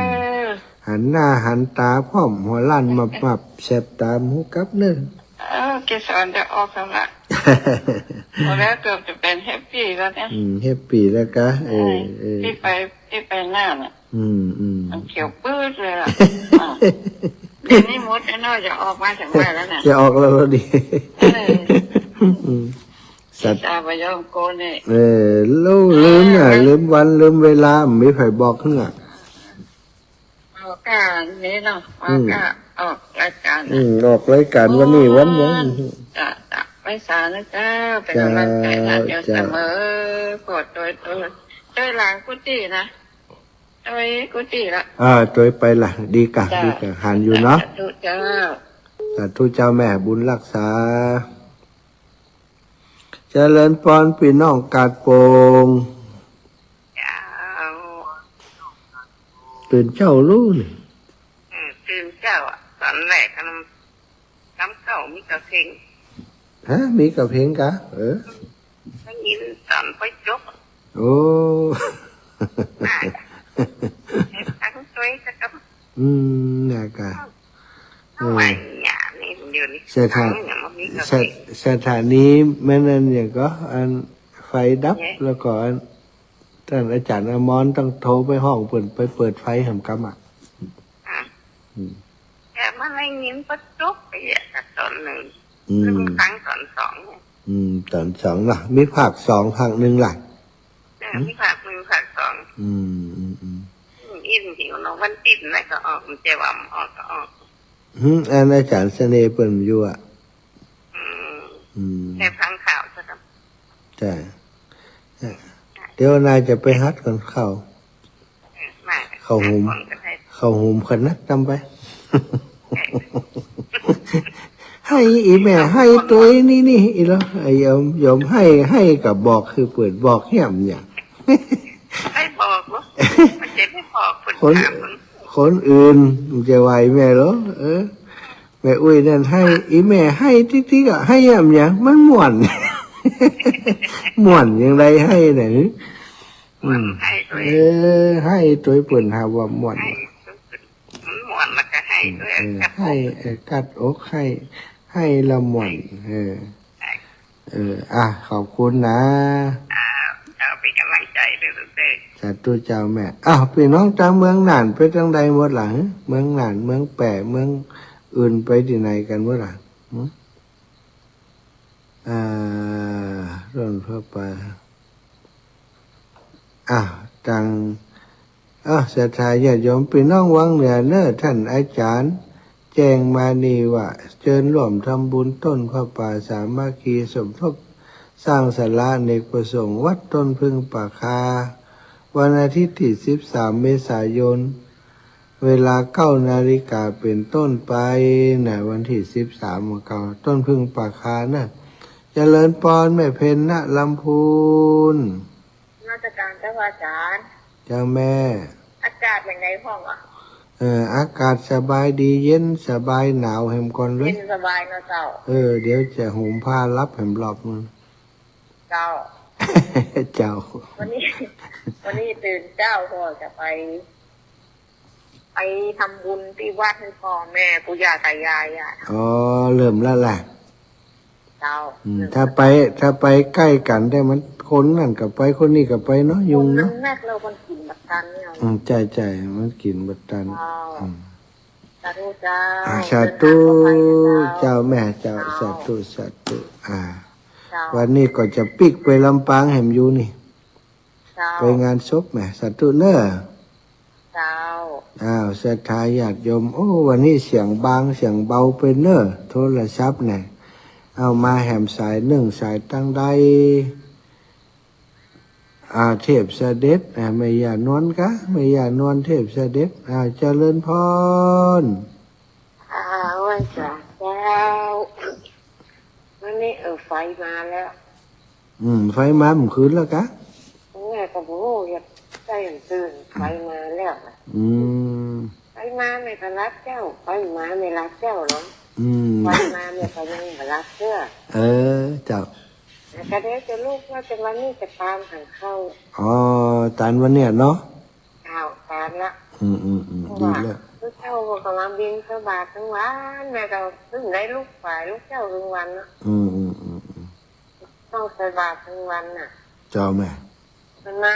อ หันหน้าหันตาพร้อมหัวลั่นมับแสบตามหูกับเนิ่น เกสรจะออกแล้วละพอแล้วเกือบจะเป็นแฮปปี้แล้วเนี่ย แฮปปี้แล้วกะที่ไปหน้าเนี่ยมันเขียวปื้ดเลยล่ะเดี๋ยวนี้มดไอ้น้อยจะออกมาจากบ้านแล้วเนี่ย จะออกแล้วดิสัตว์ ตาไปยอมโกนเนี่ย ลืมลืมวันลืมเวลาไม่ไผบอกเหื่อ ออกการนี้เนาะออกรายการ ออกรายการวันนี้วันยัง จะไปสารนะเจ้าเป็นกำลังใจนะเดี๋ยวเสมอโปรดโดยหลังกุฏินะโดยกุฏิละ ตัวไปล่ะดีกะหันอยู่เนาะ สาธุเจ้า สาธุเจ้าแม่บุญรักษาเจริญพรพี่น้องกาดโปง เจ้า ตื่นเช้ารู้นี่ ตื่นเจ้าอ่ะตอนแรกน้ำเก่ามีกระเพง มีกับเพลงกะได้ยินตอนไปจบ โอ้ ทั้งตัวจะกับ น่ากะ หวานหยานี่เดี๋ยวนี้สถานีแม่นั่นอย่างก็อันไฟดับแล้วก็อันท่านอาจารย์อมรต้องโทรไปห้องไปเปิดไฟหำกำแต่มันได้ยินประจบไปอ่ะตอนหนึ่งแล้วมันตั้งตอนสองเนี่ย ตอนสองล่ะมีภาคสองภาคหนึ่งล่ะมีภาคหนึ่งภาคสองอินที่เราวันติดนะก็ออกมันจะว่าออกก็ออกอันอาจารย์เสน่ห์เปิ่นอยู่แต่ฟังข่าวซะครับใช่เดี๋ยวนายจะไปฮัดก่อนเข้าหุมขนัดจำไปให้อีแม่ให้ตัวนี่อีแล้วไอ้ยอมให้กับบอกคือเปิดบอกแหมเนี่ยให้บอกเนาะมันจะไม่บอกคนอื่นจะไหวแม่เหรอแม่อุ้ยนั่นให้อีแม่ให้ติ๊กๆอ่ะให้แหมเนี่ยมันม่วนอย่างไรให้ไหนให้ตัวเปิ่นหาว่าม่วนแล้วก็ให้ด้วยให้กัดอกให้ละม่วนขอบคุณนะเอาเป็นกำลังใจด้วยลูกเด้อสาธุเจ้าแม่พี่น้องจากเมืองน่านไปทางใดหมดหลังเมืองน่านเมืองแปะเมืองอื่นไปที่ไหนกันหมดหลังร่นเพื่อไปจังศรัทธาญาติโยมพี่น้องวังเหนือเน้อท่านอาจารย์แจ้งมานี่ว่าเชิญร่วมทำบุญต้นพระป่าสามัคคีสมทบสร้างศาลาอเนกประสงค์วัดต้นพึ่งป่าคาวันอาทิตย์ที่13 เมษายนเวลา 9 นาฬิกาเป็นต้นไปวันที่13ของเขาต้นพึ่งป่าคานะเจริญพรแม่เพ็ญณลำพูนราชการเจ้าอาจารย์เจ้าแม่อากาศเป็นไงพ่องอ่ะ อากาศสบายดีเย็นสบายหนาวแหมก่อนเล กิ ย นสบายนะเจ้า เดี๋ยวจะห่มผ้ารับแหมรอบนึง เจ้า เจ้า วันนี้ วันนี้ตื่นเจ้าก็จะไปทำบุญที่วัดให้พ่อแม่ปู่ย่าตายายอ่ะ อ๋อเริ่มแล้วล่ะ เจ้า ถ้าไปใกล้กันได้มันคนนั่นกับไปคนนี้กับไปเนาะยุง มั เนาะ นแม่เราคนกินแบบกันเนี่ย ใจมันกินบัดตัน เจ้า อืม สาธุเจ้า สาธุ เจ้า เจ้าแม่เจ้าสาธุ เจ้า วันนี้ก็จะปิกไปลำปางแหมอยู่นี่ เจ้า ไปงานศพแม่สาธุเนอะ เจ้า ศรัทธาญาติโยมโอ้วันนี้เสียงบางเสียงเบาไปเนอะโทรศัพท์เนี่ยเอามาแหมสายหนึ่งสายตั้งใดเทพเสด็จไม่อย่านวลกะไม่อย่านวลเทพเสด็จเจริญพร วันจ้าเจ้าวันนี้ไฟมาแล้ว ไฟมาเมื่อคืนแล้วกะ แม่ก็บอกว่าอยากได้ตื่นไฟมาแล้ว ไฟมาไม่ก็รับเจ้าไฟมาไม่รับเจ้าหรอกไฟมาเนี่ยก็ยังไม่รับเสื้อ เจ้า ก็เดี๋ยวจะลูกว่าจะวันนี้จะตามหันเข้า ตานวันเนี้ยเนาะ ข่าวตามละ ดีแล้ว ลูกเจ้าก็มาบินเข้าบาททั้งวันแม่ก็เพิ่งได้ลูกฝ่ายลูกเจ้าทั้งวันนะต้องใส่บาททั้งวันน่ะ เจ้าแม่ มันม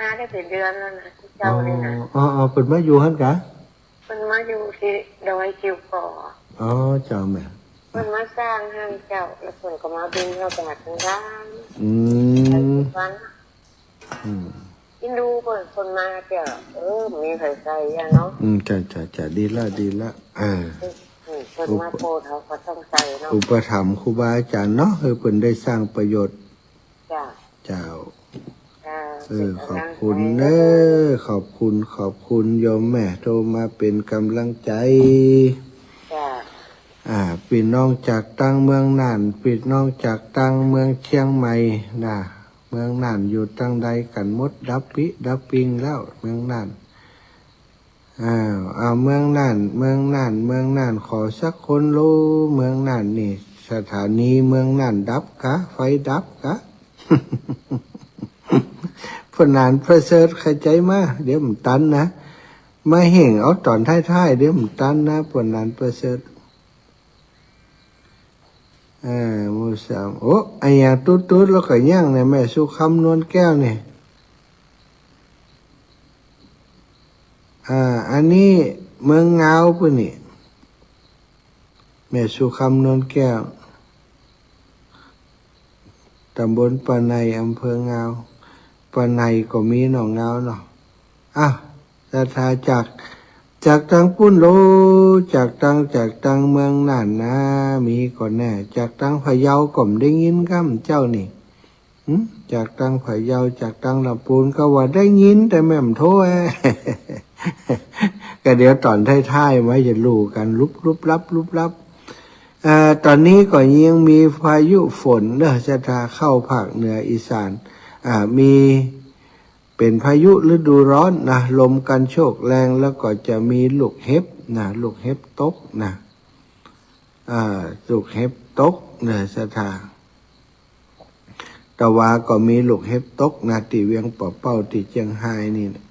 าได้เป็นเดือนแล้วนะเจ้านี่นะ เปิดมาอยู่ฮั่นกะ มันมาอยู่ที่ดอยคิวก่อ เจ้าแม่ มันมาสร้างห้างเจ้าแล้วคนก็มาบินเข้าบาททั้งวัน วันกินดูคนมาเจ้ามีใส่ใจอะเนาะจะดีละคนมาโปรดเขาก็ต้องใส่เนาะ อุปถัมภ์ครูบาอาจารย์เนาะเพิ่นได้สร้างประโยชน์ จ้า เจ้า ขอบ ณ คุณเนอขอบคุณโยมแม่โทรมาเป็นกำลังใจ จ้า พี่น้องจากตั้งเมืองน่านพี่น้องจากตั้งเมืองเชียงใหม่นะเมืองน่านอยู่ตั้งใดกันหมดดับปิงแล้วเมืองน่านเมืองน่านขอสักคนรู้เมืองน่านนี่สถานีเมืองน่านดับกะไฟดับกะ พนานประเสริฐเข้าใจมาเดี๋ยวมันตันนะมาเห่งเอาตอนท้ายๆเดี๋ยวมันตันนะพนานประเสริฐมูสามโอ้ไอ้ยาตุ๊ดแล้วก็ย่างเนี่ยแม่สุคำนวลแก้วเนี่ยอันนี้เมืองเงาปุ่นนี่แม่สุคำนวลแก้วตำบลปะไนอำเภอเงาปะไนก็มีหนองเงาเนาะศรัทธาจากทางปุ้นโลจากทางเมืองน่านนะมีก่อนแน่จากทางพะเยาก็ไม่ได้ยินคำเจ้านี่จากทางพะเยาจากทางลำพูนก็ว่าได้ยินแต่แม่มโทษ ก็เดี๋ยวตอนท้ายๆไว้จะรู้กันลุบลับตอนนี้ก็ยังมีพายุฝนเนอะจะเข้าภาคเหนืออีสานมีเป็นพายุฤดูร้อนนะลมกันโชกแรงแล้วก็จะมีลูกเห็บนะลูกเห็บตกนะลูกเห็บตกนะสถาตะวาก็มีลูกเห็บตกนะที่เวียงป่อเป้าที่เชียงไฮ้นี่นะ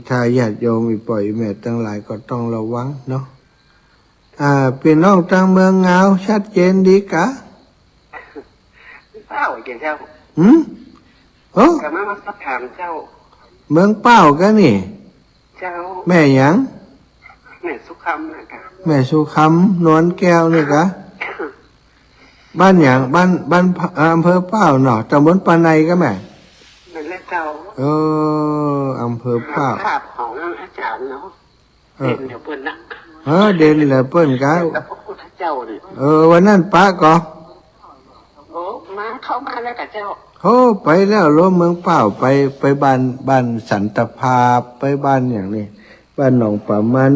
ถ้าญาติโยมปล่อยแม่ทั้งหลายก็ต้องระวังเนาะพี่น้องทางเมืองเงาชัดเจนดีกะเป้าเกี่ยวเจ้าโอ้กลับมาสักถามเจ้าเมืองเป้ากันนี่เจ้าแม่หยังแม่สุคำนะคะแม่สุคำนวลแก้วนี่กะบ้านหยังบ้านอำเภอเป้าเนาะตำบลปะไนก็แม่นั่นแหละเจ้าอำเภอเป้าภาพของอาจารย์เนาะเด่นเดี๋ยวเปิ้นนะเด่นเหลือเปิ้นกะพระพุทธเจ้านี่วันนั้นป้าก็มาเข้ามาแล้วกับเจ้าไปแล้วรถเมืองเป้าไปบ้านสันตภาพไปบ้านอย่างนี้บ้านหนองป่ามัน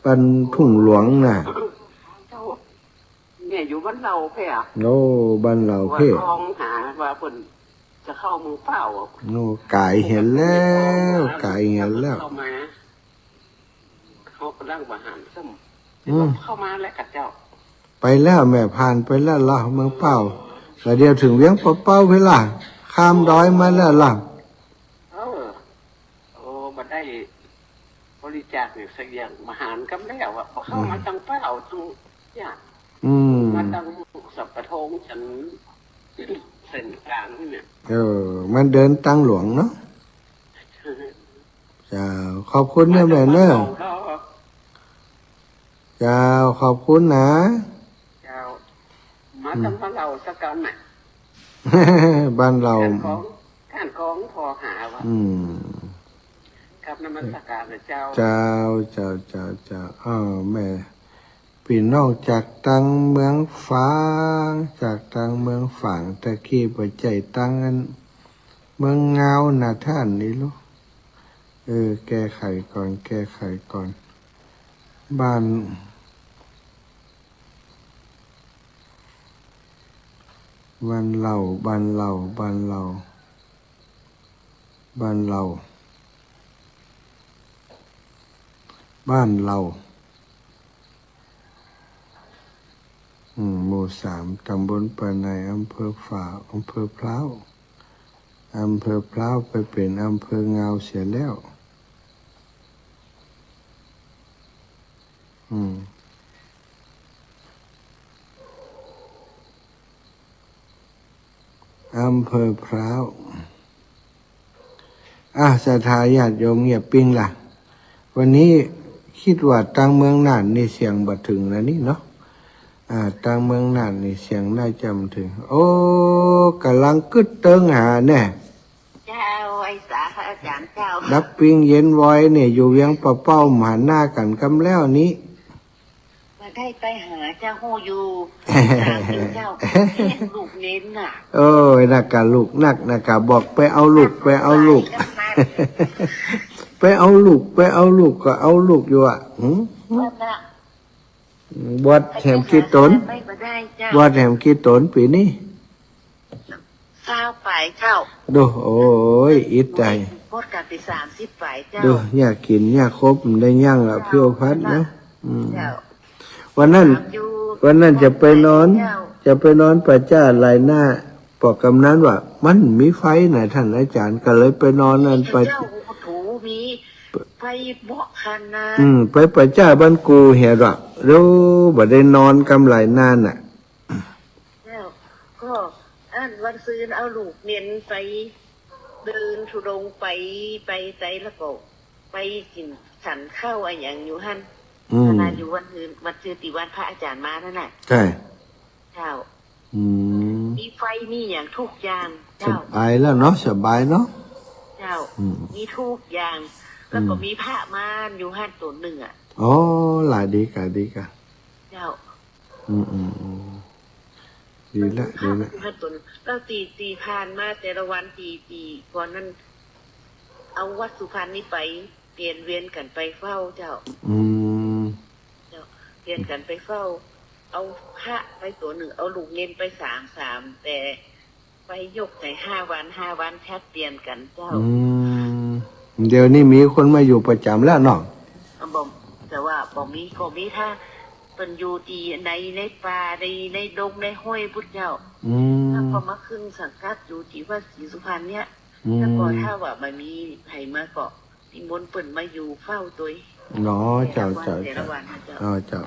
บ้านทุ่งหลวงน่ะเจ้าเนี่ยอยู่บ้านเราเพ่บ้านเราเพ่ลองหาว่าเพิ่น จะเข้ามือเปล่าอ่ะ โน่ไก่เห็นแล้วไก่เห็นแล้ว เข้ามาเขากำลังบาหารซ้ อืม ำเข้ามาแล้วกับเจ้า ไปแล้วแม่ผ่านไปแล้วล่ะเมืองเป้าแล้วเดี๋ยวถึงเวียงปะเป้าเวลาข้ามดอยมาแล้วล่ะ โอ้มาได้บริจาคเนี่ยสักอย่างมาหารกำแล้วอ่ะพอเข้ามาตั้งเป้าตั้งอย่าง อืม มาตั้งสับปะทงฉันเส้นกลางนี่เนี่ย มันเดินตั้งหลวงเนาะจ้าขอบคุณนะแม่เนอะจ้าขอบคุณนะ เจ้ามาตั้งบ้านเราสักกันน่ะ บ้านเรา การของพอหาว่า อืม กับนมัสการนะเจ้า เจ้าแม่พี่น้องจากตังเมืองฟ้าจากตังเมืองฝางตะกี้ไปใจตังอันเมืองเงาน่ะท่านนี่ลูกแก้ไขก่อนบ้านเราบ้านเราหมู่ 3 ตำบลปะไนอำเภอฝางอำเภอพร้าวไปเป็นอำเภอเงาเสียแล้วอำเภอพร้าวศรัทธาญาติโยมเงียบปิ้งล่ะวันนี้คิดว่าตังเมืองน่านนี่เสียงบ่ถึงแล้วนี่เนาะตังเมืองน่านนี่เสียงน่าจำถึงโอ้กำลังกึดเติงหาแน่ เจ้าไอ้สาพระอาจารย์เจ้า ดับปิ้งเย็นไว้เนี่ยอยู่เวียงปะเป้าหมาหน้ากันกำแล้วนี้ มาได้ไปหาเจ้าโฮอยู่ถามถึงเจ้าเลี้ยงลูกเน้นน่ะ โอ้ยนักกะลูกนักบอกไปเอาลูกไปเอาลูก ไปเอาลูกก็เอาลูกอยู่ว่าน่ะ บวชแถมขี้ตน ไม่มาได้เจ้า บวชแถมขี้ตนปีนี้ เศร้าไปเจ้า ดูโอ้ยอิดใจ พดกันไป30ไปเจ้า ดูอยากกินอยากครบได้ย่างละเพียวพัดนะ เจ้า วันนั้นจะไปนอนประจ้าลายหน้าบอกกำนันว่ามันมีไฟไหนท่านอาจารย์ก็เลยไปนอนนั่นไป เจ้าถูมีไปเบาะคันนา ไปประจ้าบ้านกูเหียดอกรู้บ่ได้นอนกำไรนานน่ะ แล้วก็อันวันซื้อเอาลูกเน้นไปเดินทุรงไปใจแล้วก็ไปกินฉันข้าวอะไรอย่างอยู่หั่นขณะอยู่วันอื่นวันซื้อติวันพระอาจารย์มานั่นแหละ ใช่ เจ้า มีไฟมีอย่างทุกอย่าง ส เจ้า บายแล้วเนาะสบายเนาะ เจ้า มีทุกอย่าง แล้วก็มีพระมารอยู่หั่นตัวหนึ่งอ่ะ อ๋อหลายดีกะ เจ้า ดีละ หั่นตัวแล้วตีผ่านมาแต่ละวันตีก่อนนั้นเอาวัดสุพรรณนี่ไปเปลี่ยนเวียนกันไปเฝ้าเจ้าเจ้าเปลี่ยนกันไปเฝ้า เอาพระไปตัวหนึ่งเอาลูกเน้นไปสามแต่ไปยกใน5 วันแทบเปลี่ยนกันเจ้า เดี๋ยวนี้มีคนมาอยู่ประจำแล้วเนาะ บอกแต่ว่าบอกมีก็มีถ้าเป็นอยู่ดีในป่าในดงในห้วยพุทธเจ้าถ้าพอมาขึ้นสังกัดอยู่ที่ว่าศรีสุพรรณเนี่ยแล้วก็ถ้าว่ามันมีไผมาเกาะนิมนต์เปิ่นมาอยู่เฝ้าตัว เนาะเจ้า แต่ละวันเจ้า เจ้า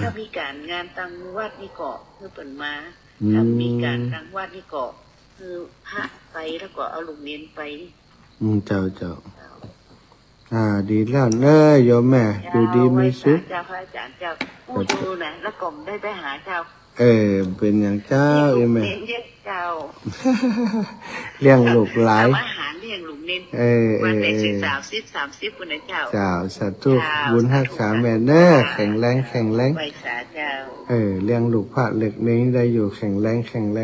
ถ้ามีการงานตังวัดนี่เกาะคือเปิ่นมาถ้ามีการตังวัดนี่เกาะคือพระไปแล้วก็เอาลูกเน้นไป เจ้าดีแล้วเนอะโยมแม่อยู่ดีมีสุข เจ้าพระอาจารย์เจ้าผู้ดูนะแล้วก็ได้ไปหาเจ้า เป็นอย่างเจ้าแม่ เลี้ยงเจ้า เลี้ยงลูกหลาย อาหารเลี้ยงลูกเน้นวันไหน30คนนะเจ้า เจ้าสาธุบุญรักษาแม่เนอะแข็งแรง ไปสาเจ้า เลี้ยงลูกพระเล็กนี้ได้อยู่แข็งแร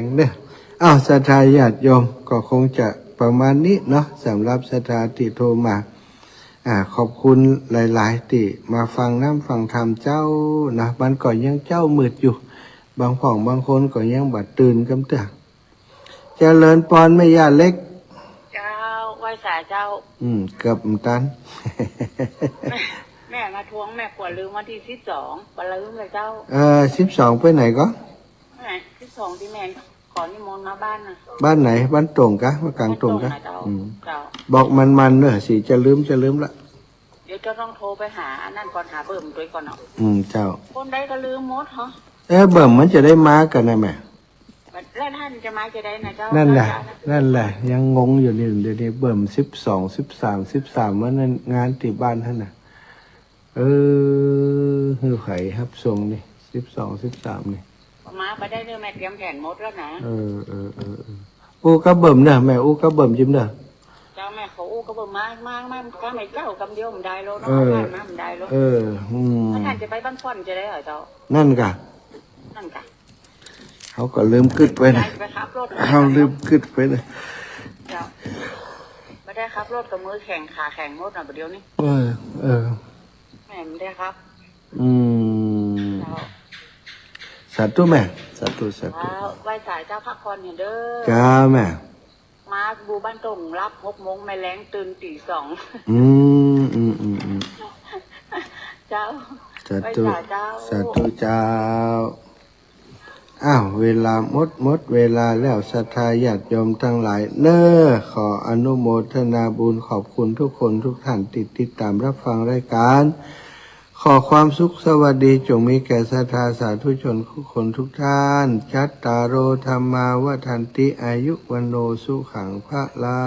งเนอะศรัทธาญาติโยมก็คงจะประมาณนี้เนาะสำหรับศรัทธาที่โทรมาขอบคุณหลายๆที่มาฟังน้ำฟังธรรมเจ้านะมันก่อนยังเจ้ามืดอยู่บางคนก็ยังบัดตื่นกำเตือ เจริญพรไม่ย่าเล็ก เจ้าไหว้สายเจ้า เกือบตัน แม่มาทวงแม่กลัวลืมวันที่12วันลืมเลยเจ้า 12ไปไหนก็ แม่12ที่แม่ขอนิมนต์มาบ้านนะ บ้านไหนบ้านตรงกะบ้านกลางตรงกะ เจ้า เจ้า บอกมันเนอะสิจะลืมละ เดี๋ยวจะต้องโทรไปหาอันนั่นก่อนหาเบิ่มด้วยก่อนเนาะ เจ้า คนใดก็ลืมหมดเหรอ เบิ่มมันจะได้มากันนะแม่ แล้วท่านจะมาจะได้นะเจ้า นั่นแหละยังงงอยู่นี่เดี๋ยวนี้เบิ่ม12 13ว่านั่นงานที่บ้านท่านน่ะฮือไข่ครับทรงนี่12 13นี่ มาไปได้เลยแม่เตรียมแผนหมดแล้วนะ อู้ก็เบิ่มเนอะแม่อู้ก็เบิ่มจิ้มเนอะ เจ้าแม่เขาอู้ก็บอกมาก็ไม่เจ้ากำเดียวมันได้แล้วเนาะบ้านมามันได้แล้วถ้าท่านจะไปบ้านฟ่อนจะได้เหรอเจ้า นั่นกะ นั่นกะ เขาก็ลืมกึดไปนะ ไปขับรถ เขาลืมกึดไปนะ เจ้าไม่ได้ขับรถกับมือแข็งขาแข็งหมดนะประเดี๋ยวนี้ แม่ไม่ได้ครับ เจ้า สาธุแม่สาธุ ไหว้สายเจ้าพักผ่อนเนี่ยเด้อ จ้าแม่ มาบูบ้านตรงรับ6 โมงไม่แรงตื่นตี 2 เจ้า สา ไหว้ ธุ สายเจ้า สาธุเจ้าอ้าวเวลาหมดเวลาแล้วศรัทธาญาติโยมทั้งหลายเน้อขออนุโมทนาบุญขอบคุณทุกคนทุกท่านติดตามรับฟังรายการขอความสุขสวัสดีจงมีแก่ศรัทธาสาธุชนทุกคนทุกท่านชัตตารโอธรรมาวทันติอายุวันโนสุขังพระลา